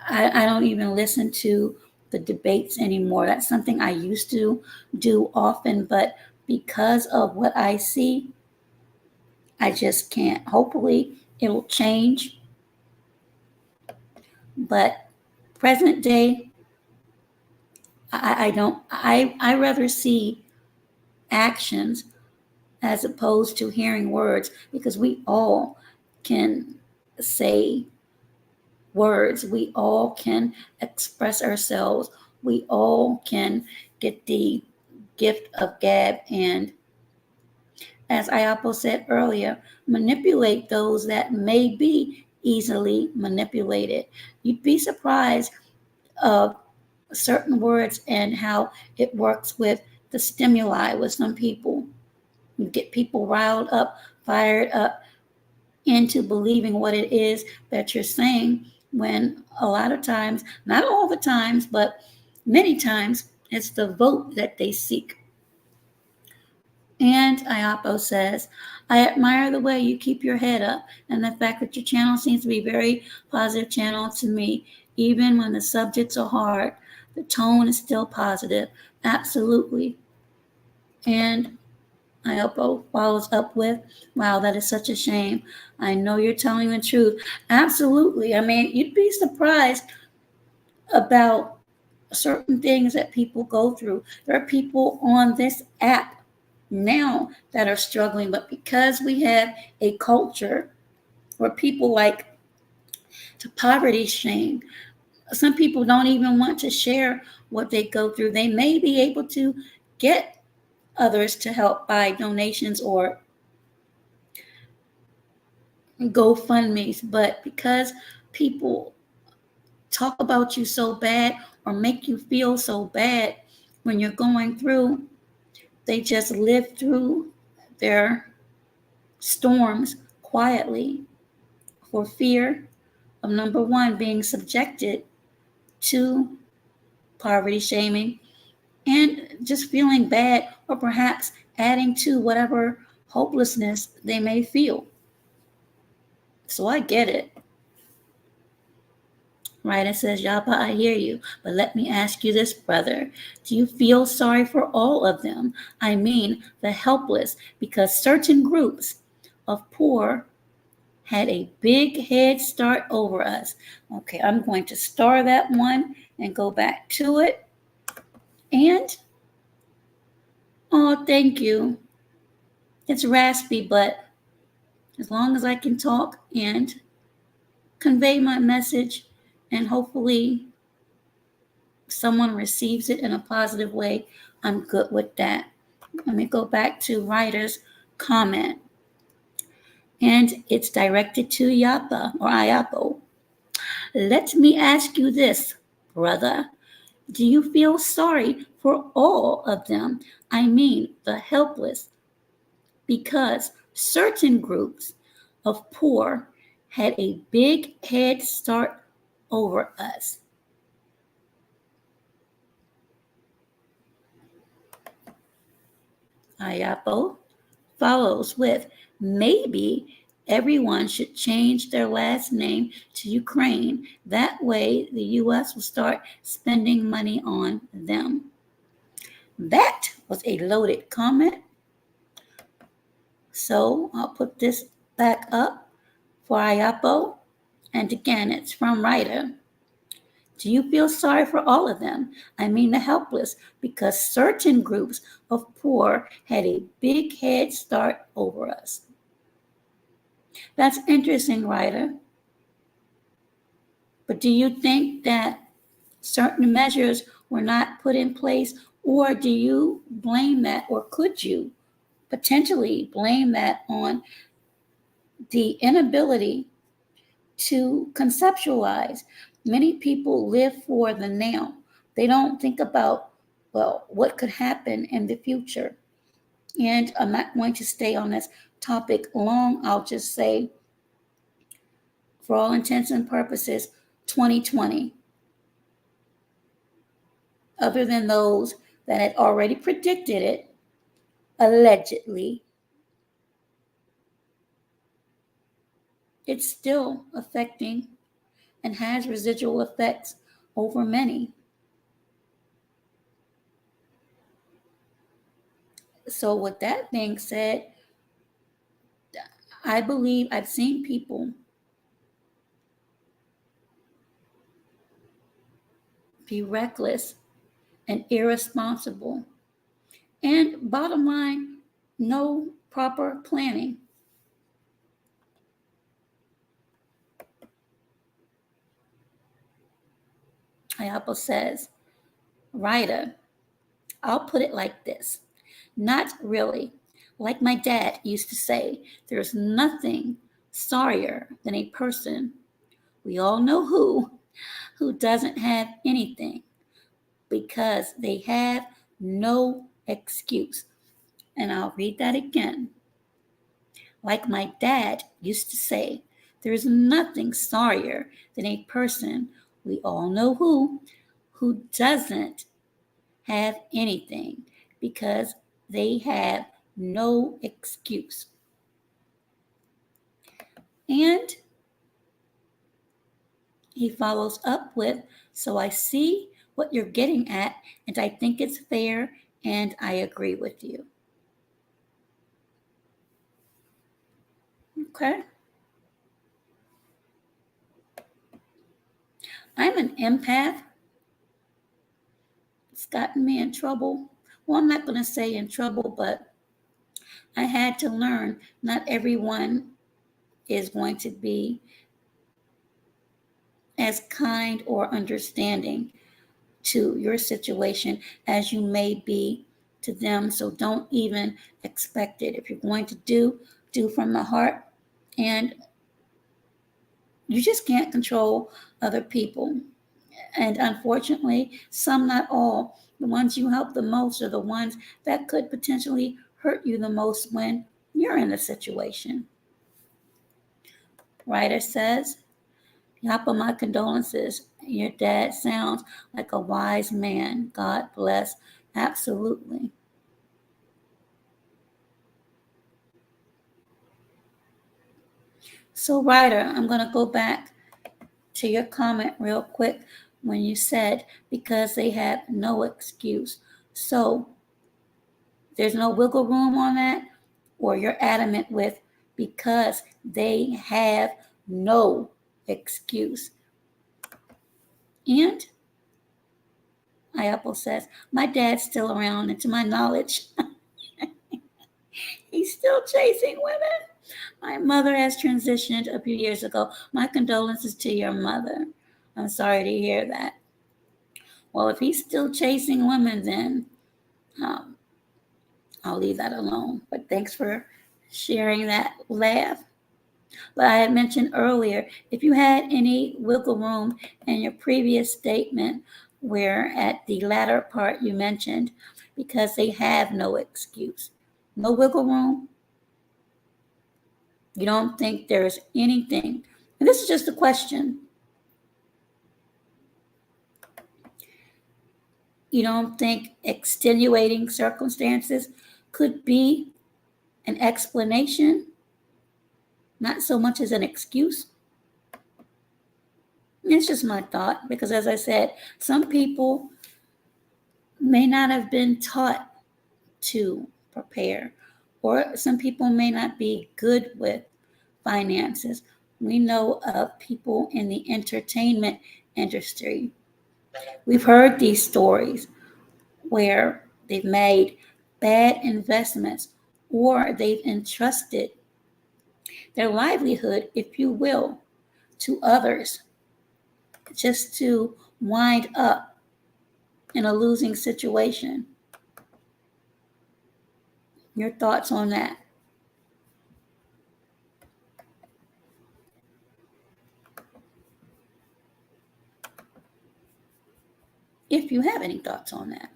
I don't even listen to the debates anymore. That's something I used to do often, but because of what I see, I just can't. Hopefully, it'll change. But present day, I don't. I rather see actions as opposed to hearing words, because we all can say words. We all can express ourselves. We all can get the gift of gab and, as Iapo said earlier, manipulate those that may be easily manipulated. You'd be surprised of certain words and how it works with the stimuli with some people. You get people riled up, fired up into believing what it is that you're saying, when a lot of times, not all the times, but many times, it's the vote that they seek. And Iapo says, I admire the way you keep your head up and the fact that your channel seems to be a very positive channel to me. Even when the subjects are hard, the tone is still positive. Absolutely. And Iapo follows up with, wow, that is such a shame. I know you're telling the truth. Absolutely. I mean, you'd be surprised about certain things that people go through. There are people on this app now that are struggling, but because we have a culture where people like to poverty shame, some people don't even want to share what they go through. They may be able to get others to help by donations or GoFundMe's, but because people talk about you so bad or make you feel so bad when you're going through, they just live through their storms quietly for fear of, number one, being subjected to poverty shaming and just feeling bad, or perhaps adding to whatever hopelessness they may feel. So I get it. Right? It says, Yapa, I hear you. But let me ask you this, brother. Do you feel sorry for all of them? I mean, the helpless, because certain groups of poor had a big head start over us. Okay, I'm going to star that one and go back to it. And, oh, thank you. It's raspy, but as long as I can talk and convey my message, and hopefully someone receives it in a positive way, I'm good with that. Let me go back to Ryder's comment. And it's directed to Yapa or Ayapo. Let me ask you this, brother. Do you feel sorry for all of them? I mean, the helpless, because certain groups of poor had a big head start over us. Ayapo follows with, maybe everyone should change their last name to Ukraine. That way, the U.S. will start spending money on them. That was a loaded comment. So I'll put this back up for Ayapo. And again, it's from Ryder. Do you feel sorry for all of them? I mean the helpless, because certain groups of poor had a big head start over us. That's interesting, Ryder. But do you think that certain measures were not put in place, or do you blame that, or could you potentially blame that on the inability to conceptualize? Many people live for the now. They don't think about, well, what could happen in the future. And I'm not going to stay on this topic long. I'll just say, for all intents and purposes, 2020. Other than those that had already predicted it, allegedly, it's still affecting and has residual effects over many. So, with that being said, I believe I've seen people be reckless and irresponsible. And bottom line, no proper planning. Ayapa says, Ryder, I'll put it like this. Not really. Like my dad used to say, there's nothing sorrier than a person, we all know who doesn't have anything because they have no excuse. And I'll read that again. Like my dad used to say, there's nothing sorrier than a person, we all know who doesn't have anything because they have no excuse. And he follows up with, so I see what you're getting at, and I think it's fair, and I agree with you. Okay. I'm an empath. It's gotten me in trouble. Well, I'm not going to say in trouble, but I had to learn not everyone is going to be as kind or understanding to your situation as you may be to them. So don't even expect it. If you're going to do from the heart. And you just can't control other people. And unfortunately, some, not all, the ones you help the most are the ones that could potentially hurt you the most when you're in the situation. Ryder says, Yapa, my condolences. Your dad sounds like a wise man. God bless. Absolutely. So, Ryder, I'm going to go back to your comment real quick when you said because they have no excuse. So, there's no wiggle room on that, or you're adamant with because they have no excuse. And Ayapo says, my dad's still around, and to my knowledge, he's still chasing women. My mother has transitioned a few years ago. My condolences to your mother. I'm sorry to hear that. Well, if he's still chasing women, then um, I'll leave that alone. But thanks for sharing that laugh. But I had mentioned earlier, if you had any wiggle room in your previous statement, where at the latter part you mentioned, because they have no excuse, no wiggle room, you don't think there's anything, and this is just a question, you don't think extenuating circumstances could be an explanation, not so much as an excuse? It's just my thought, because as I said, some people may not have been taught to prepare, or some people may not be good with finances. We know of people in the entertainment industry. We've heard these stories where they've made bad investments, or they've entrusted their livelihood, if you will, to others just to wind up in a losing situation. Your thoughts on that? If you have any thoughts on that.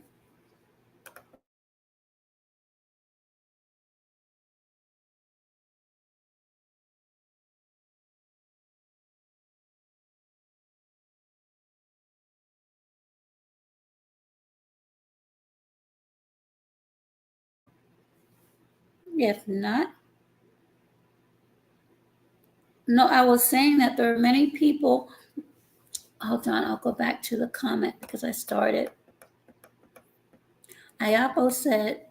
If not, no, I was saying that there are many people. Hold on, I'll go back to the comment because I started. Ayapo said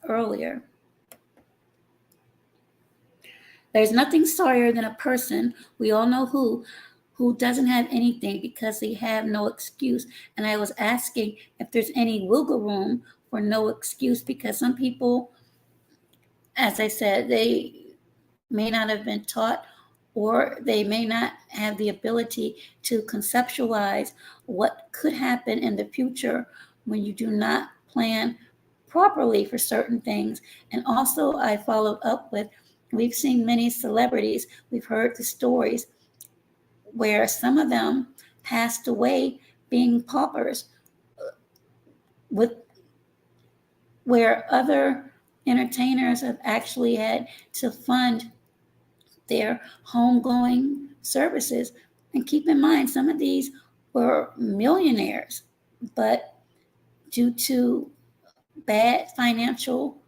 earlier, there's nothing sorrier than a person, we all know who doesn't have anything because they have no excuse. And I was asking if there's any wiggle room for no excuse, because some people, as I said, they may not have been taught, or they may not have the ability to conceptualize what could happen in the future when you do not plan properly for certain things. And also, I followed up with, we've seen many celebrities, we've heard the stories where some of them passed away being paupers, with where other entertainers have actually had to fund their homegoing services. And keep in mind, some of these were millionaires, but due to bad financial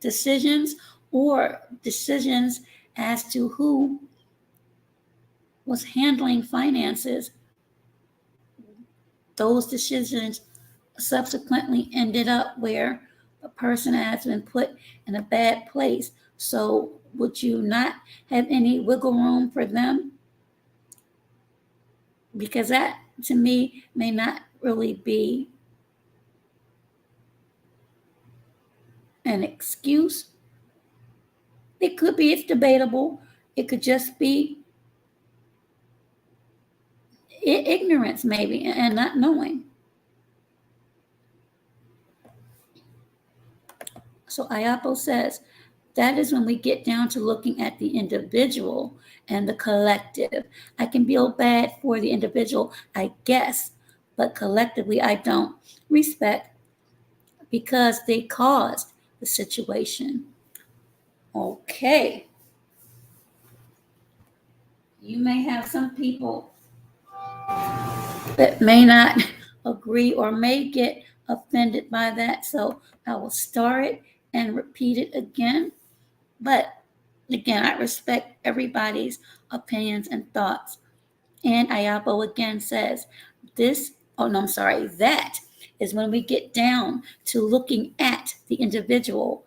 decisions, or decisions as to who was handling finances, those decisions subsequently ended up where a person has been put in a bad place. So would you not have any wiggle room for them? Because that, to me, may not really be an excuse. It could be, it's debatable. It could just be ignorance, maybe, and not knowing. So Ayapo says, that is when we get down to looking at the individual and the collective. I can feel bad for the individual, I guess, but collectively I don't. Respect, because they caused the situation. Okay. You may have some people that may not agree or may get offended by that. So I will start it and repeat it again. But again, I respect everybody's opinions and thoughts. And Ayapo again says, that is when we get down to looking at the individual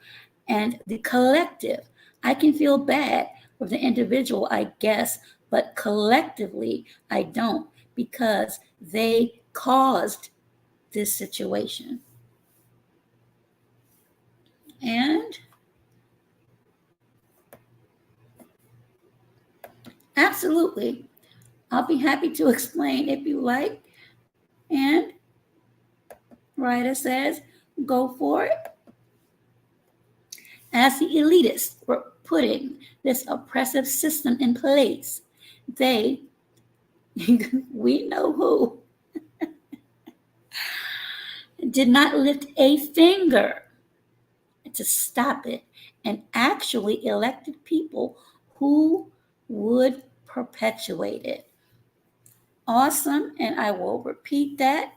and the collective. I can feel bad for the individual, I guess, but collectively I don't, because they caused this situation. And absolutely, I'll be happy to explain if you like. And writer says, go for it. As the elitists were putting this oppressive system in place, they, we know who, did not lift a finger to stop it, and actually elected people who would perpetuate it. Awesome, and I will repeat that.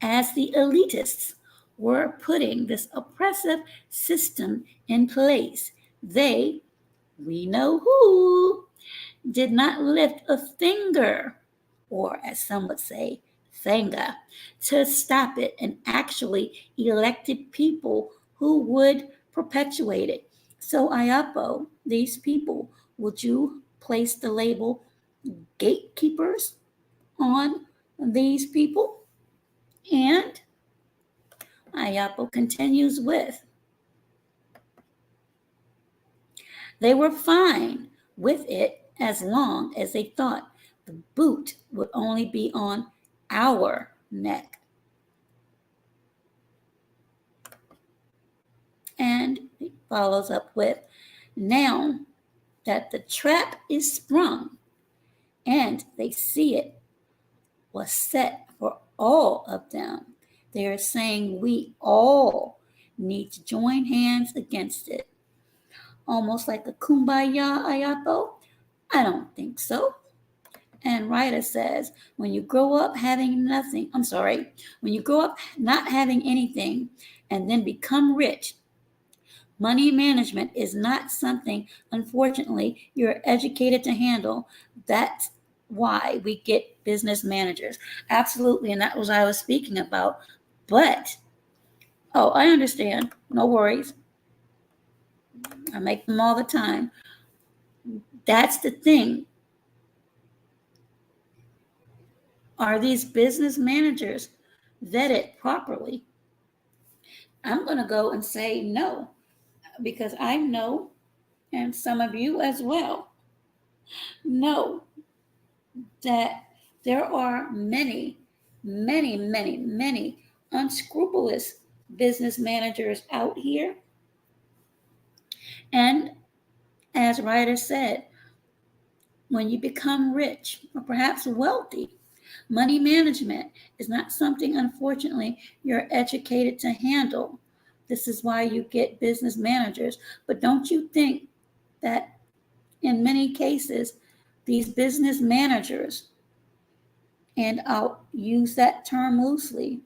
As the elitists were putting this oppressive system in place, they, we know who, did not lift a finger, or as some would say, finger, to stop it, and actually elected people who would perpetuate it. So, Ayapo, these people, would you place the label gatekeepers on these people? And Ayapo continues with, they were fine with it as long as they thought the boot would only be on our neck. And he follows up with, now that the trap is sprung and they see it was set for all of them, they are saying we all need to join hands against it. Almost like a kumbaya, Ayapo? I don't think so. And writer says, when you grow up when you grow up not having anything and then become rich, money management is not something, unfortunately, you're educated to handle. That's why we get business managers. Absolutely, and that was what I was speaking about. But, oh, I understand. No worries. I make them all the time. That's the thing. Are these business managers vetted properly? I'm going to go and say no, because I know, and some of you as well, know that there are many, many, many, many unscrupulous business managers out here. And as writer said, when you become rich or perhaps wealthy, money management is not something, unfortunately, you're educated to handle. This is why you get business managers. But don't you think that in many cases, these business managers, and I'll use that term loosely,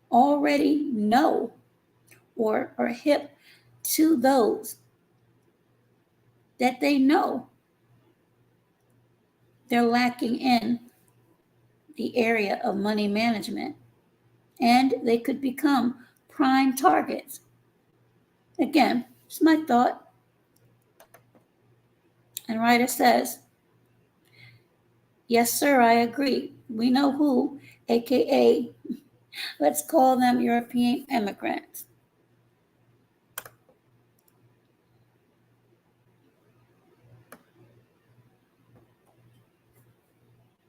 already know or are hip to those that they know they're lacking in the area of money management, and they could become prime targets. Again, it's my thought. And writer says, yes, sir, I agree. We know who, aka, let's call them European immigrants.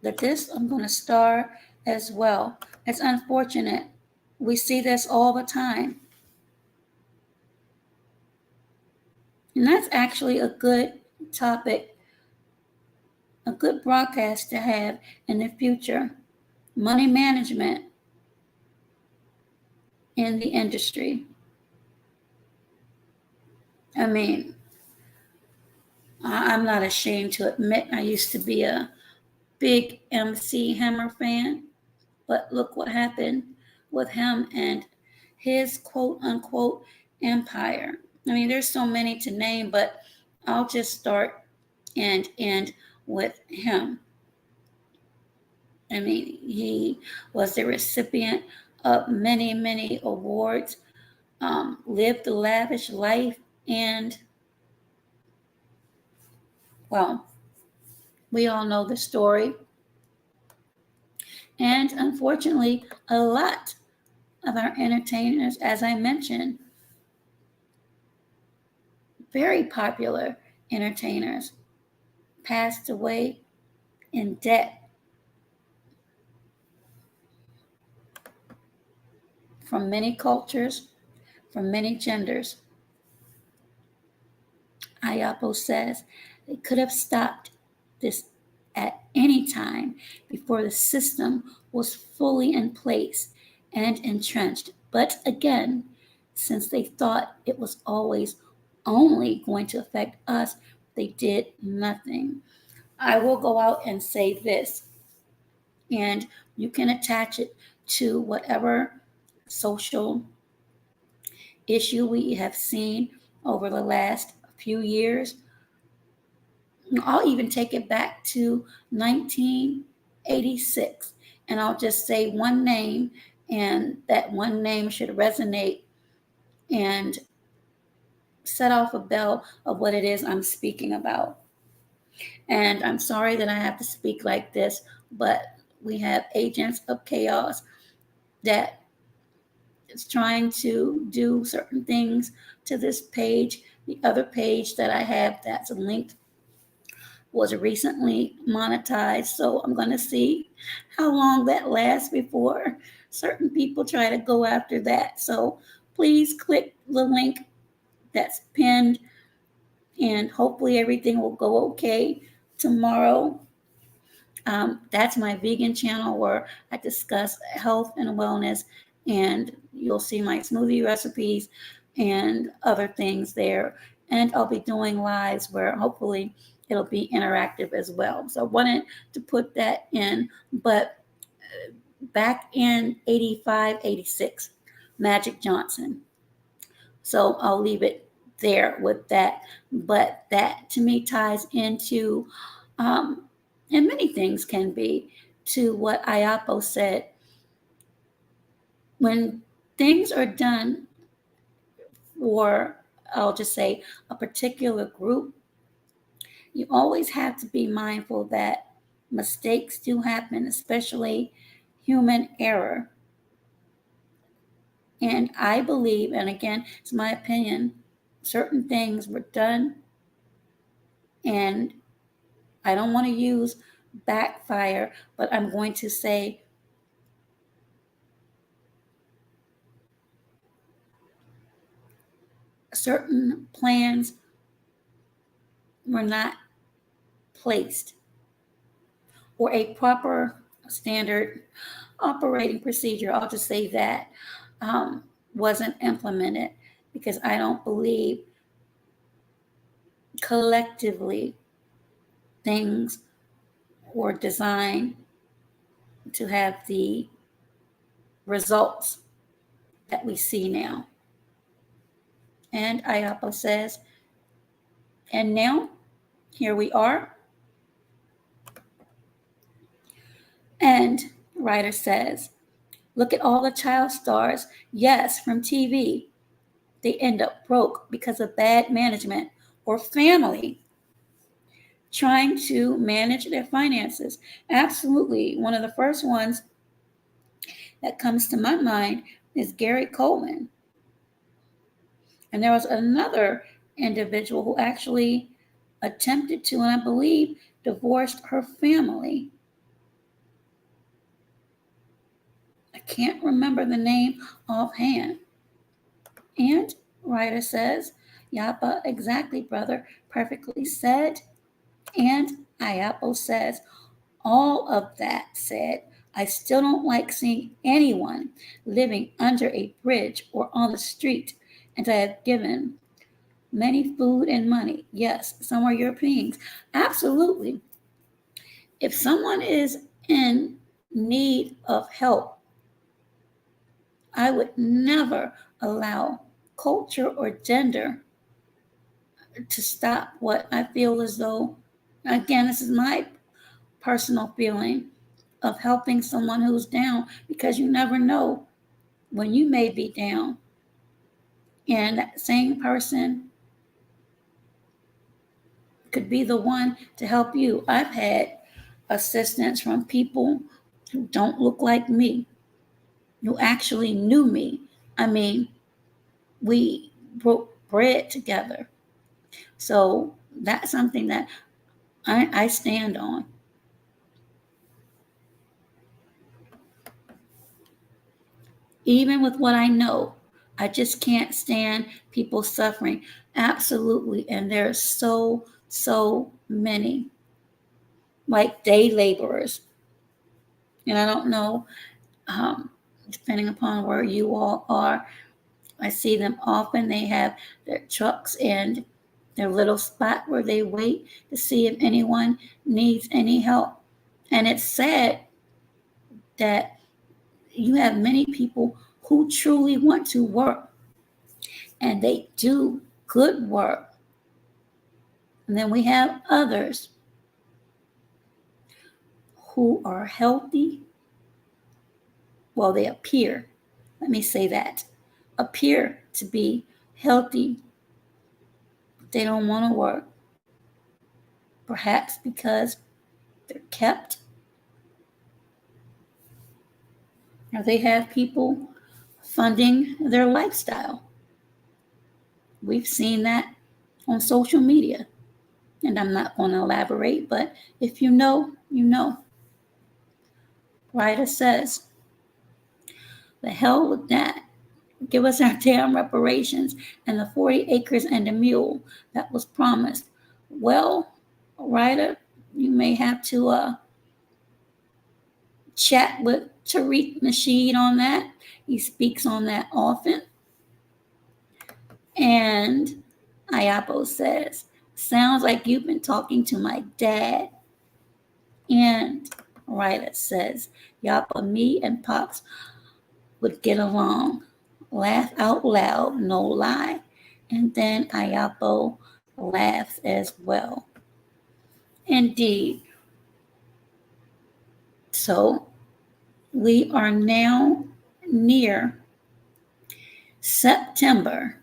But this I'm going to star as well. It's unfortunate. We see this all the time. And that's actually a good topic, a good broadcast to have in the future. Money management in the industry. I mean, I'm not ashamed to admit I used to be a big MC Hammer fan, but look what happened with him and his quote unquote empire. I mean, there's so many to name, but I'll just start and end with him. I mean, he was the recipient of many, many awards lived the lavish life, and, well, we all know the story. And unfortunately, a lot of our entertainers, as I mentioned, very popular entertainers, passed away in debt from many cultures, from many genders. Ayapo says they could have stopped this at any time before the system was fully in place and entrenched. But again, since they thought it was always only going to affect us, they did nothing. I will go out and say this, and you can attach it to whatever social issue we have seen over the last few years. I'll even take it back to 1986, and I'll just say one name, and that one name should resonate and set off a bell of what it is I'm speaking about. And I'm sorry that I have to speak like this, but we have agents of chaos that is trying to do certain things to this page. The other page that I have that's linked was recently monetized, so I'm going to see how long that lasts before certain people try to go after that. So please click the link that's pinned, and hopefully everything will go okay tomorrow. That's my vegan channel where I discuss health and wellness, and you'll see my smoothie recipes and other things there. And I'll be doing lives where hopefully it'll be interactive as well. So I wanted to put that in, but back in 85, 86, Magic Johnson. So I'll leave it there with that. But that to me ties into, and many things can be, to what Ayapo said. When things are done for, I'll just say, a particular group, you always have to be mindful that mistakes do happen, especially human error. And I believe, and again, it's my opinion, certain things were done, and I don't want to use backfire, but I'm going to say certain plans were not placed, or a proper standard operating procedure, I'll just say that, wasn't implemented, because I don't believe collectively things were designed to have the results that we see now. And Ayapo says, and now here we are. And writer says, look at all the child stars, yes, from TV. They end up broke because of bad management or family trying to manage their finances. Absolutely. One of the first ones that comes to my mind is Gary Coleman. And there was another individual who actually attempted to, and I believe, divorced her family. I can't remember the name offhand. And writer says, Yapa, exactly, brother, perfectly said. And Ayapo says, all of that said, I still don't like seeing anyone living under a bridge or on the street, and I have given many food and money. Yes, some are Europeans. Absolutely. If someone is in need of help, I would never allow culture or gender to stop what I feel as though, again, this is my personal feeling of helping someone who's down, because you never know when you may be down. And that same person could be the one to help you. I've had assistance from people who don't look like me, who actually knew me. I mean, we broke bread together. So that's something that I stand on. Even with what I know, I just can't stand people suffering. Absolutely. And there are so many, like day laborers. And I don't know, depending upon where you all are, I see them often. They have their trucks and their little spot where they wait to see if anyone needs any help. And it's sad that you have many people who truly want to work and they do good work. And then we have others who are healthy. Well, they appear, let me say that, appear to be healthy. They don't want to work. Perhaps because they're kept, or they have people funding their lifestyle. We've seen that on social media. And I'm not going to elaborate, but if you know, you know. Ryder says, the hell with that. Give us our damn reparations and the 40 acres and the mule that was promised. Well, Ryder, you may have to chat with Tariq Nasheed on that. He speaks on that often. And Ayapo says, sounds like you've been talking to my dad. And Ryder says, Yapa, me and Pops would get along. Laugh out loud, no lie. And then Ayapo laughs as well. Indeed. So we are now near September.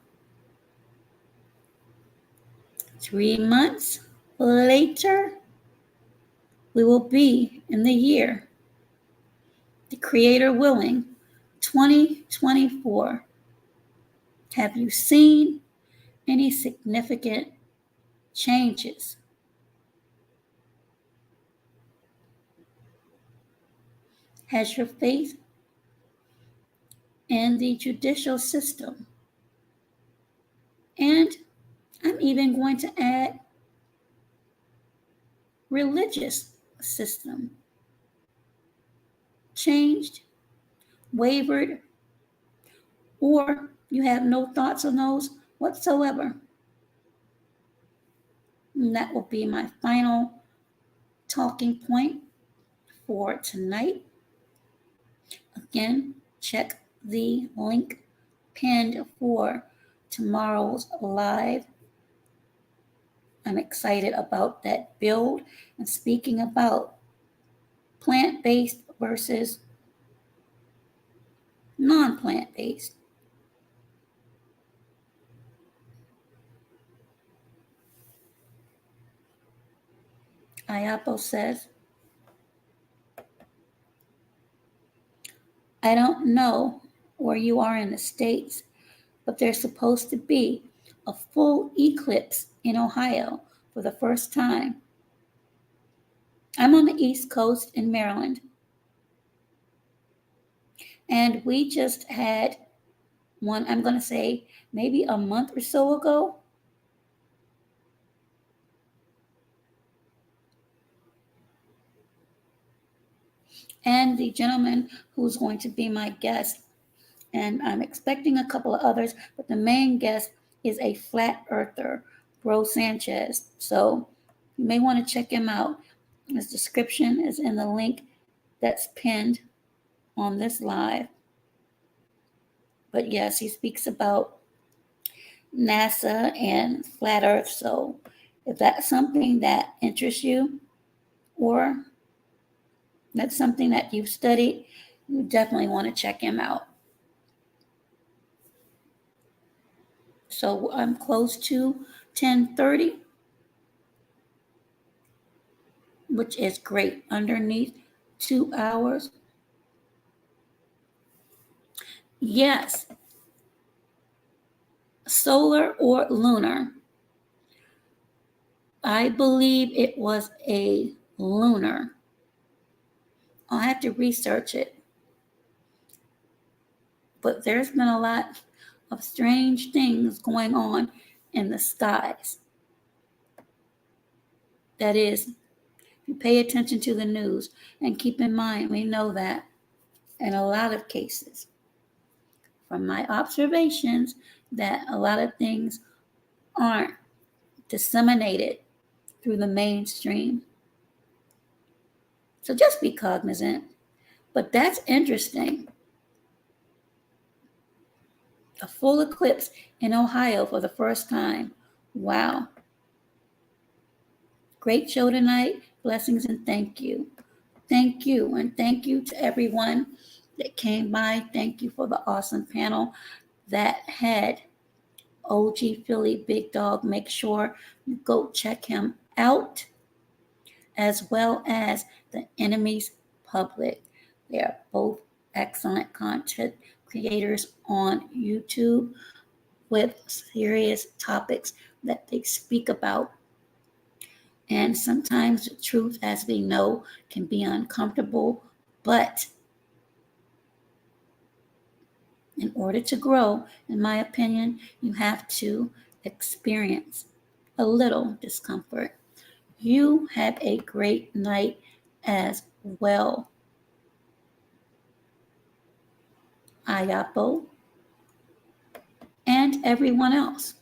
3 months later, we will be in the year, the Creator willing, 2024. Have you seen any significant changes? Has your faith in the judicial system, and I'm even going to add religious system, changed, wavered, or you have no thoughts on those whatsoever? And that will be my final talking point for tonight. Again, check the link pinned for tomorrow's live. I'm excited about that build and speaking about plant-based versus non-plant-based. Ayapo says, I don't know where you are in the States, but there's supposed to be a full eclipse in Ohio for the first time. I'm on the East Coast in Maryland, and we just had one, I'm going to say maybe a month or so ago. And the gentleman who's going to be my guest, and I'm expecting a couple of others, but the main guest is a flat earther, Bro Sanchez. So you may want to check him out. His description is in the link that's pinned on this live. But yes, he speaks about NASA and flat earth. So if that's something that interests you, or that's something that you've studied, you definitely want to check him out. So I'm close to 10:30, which is great. Underneath 2 hours. Yes, solar or lunar. I believe it was a lunar. I'll have to research it. But there's been a lot of strange things going on in the skies. That is, if you pay attention to the news, and keep in mind, we know that in a lot of cases, from my observations, that a lot of things aren't disseminated through the mainstream. So just be cognizant. But that's interesting. A full eclipse in Ohio for the first time. Wow. Great show tonight. Blessings and thank you. Thank you. And thank you to everyone that came by. Thank you for the awesome panel that had OG Philly Big Dog. Make sure you go check him out, as well as the Enemies Public. They are both excellent content creators on YouTube with serious topics that they speak about. And sometimes the truth, as we know, can be uncomfortable, but in order to grow, in my opinion, you have to experience a little discomfort. You have a great night as well. Ayapo and everyone else.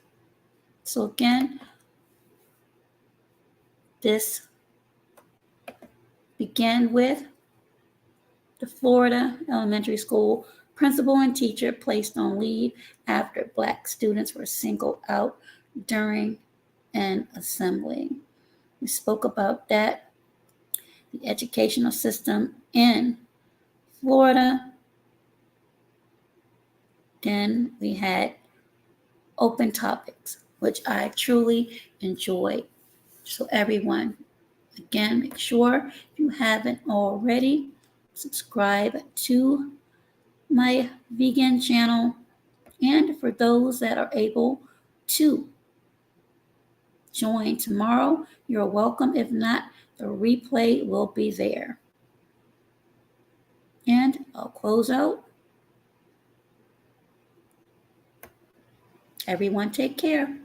So again, this began with the Florida Elementary School principal and teacher placed on leave after Black students were singled out during an assembly. We spoke about that, the educational system in Florida. Then we had open topics, which I truly enjoyed. So everyone, again, make sure if you haven't already, subscribe to my vegan channel. And for those that are able to join tomorrow, you're welcome. If not, the replay will be there. And I'll close out. Everyone take care.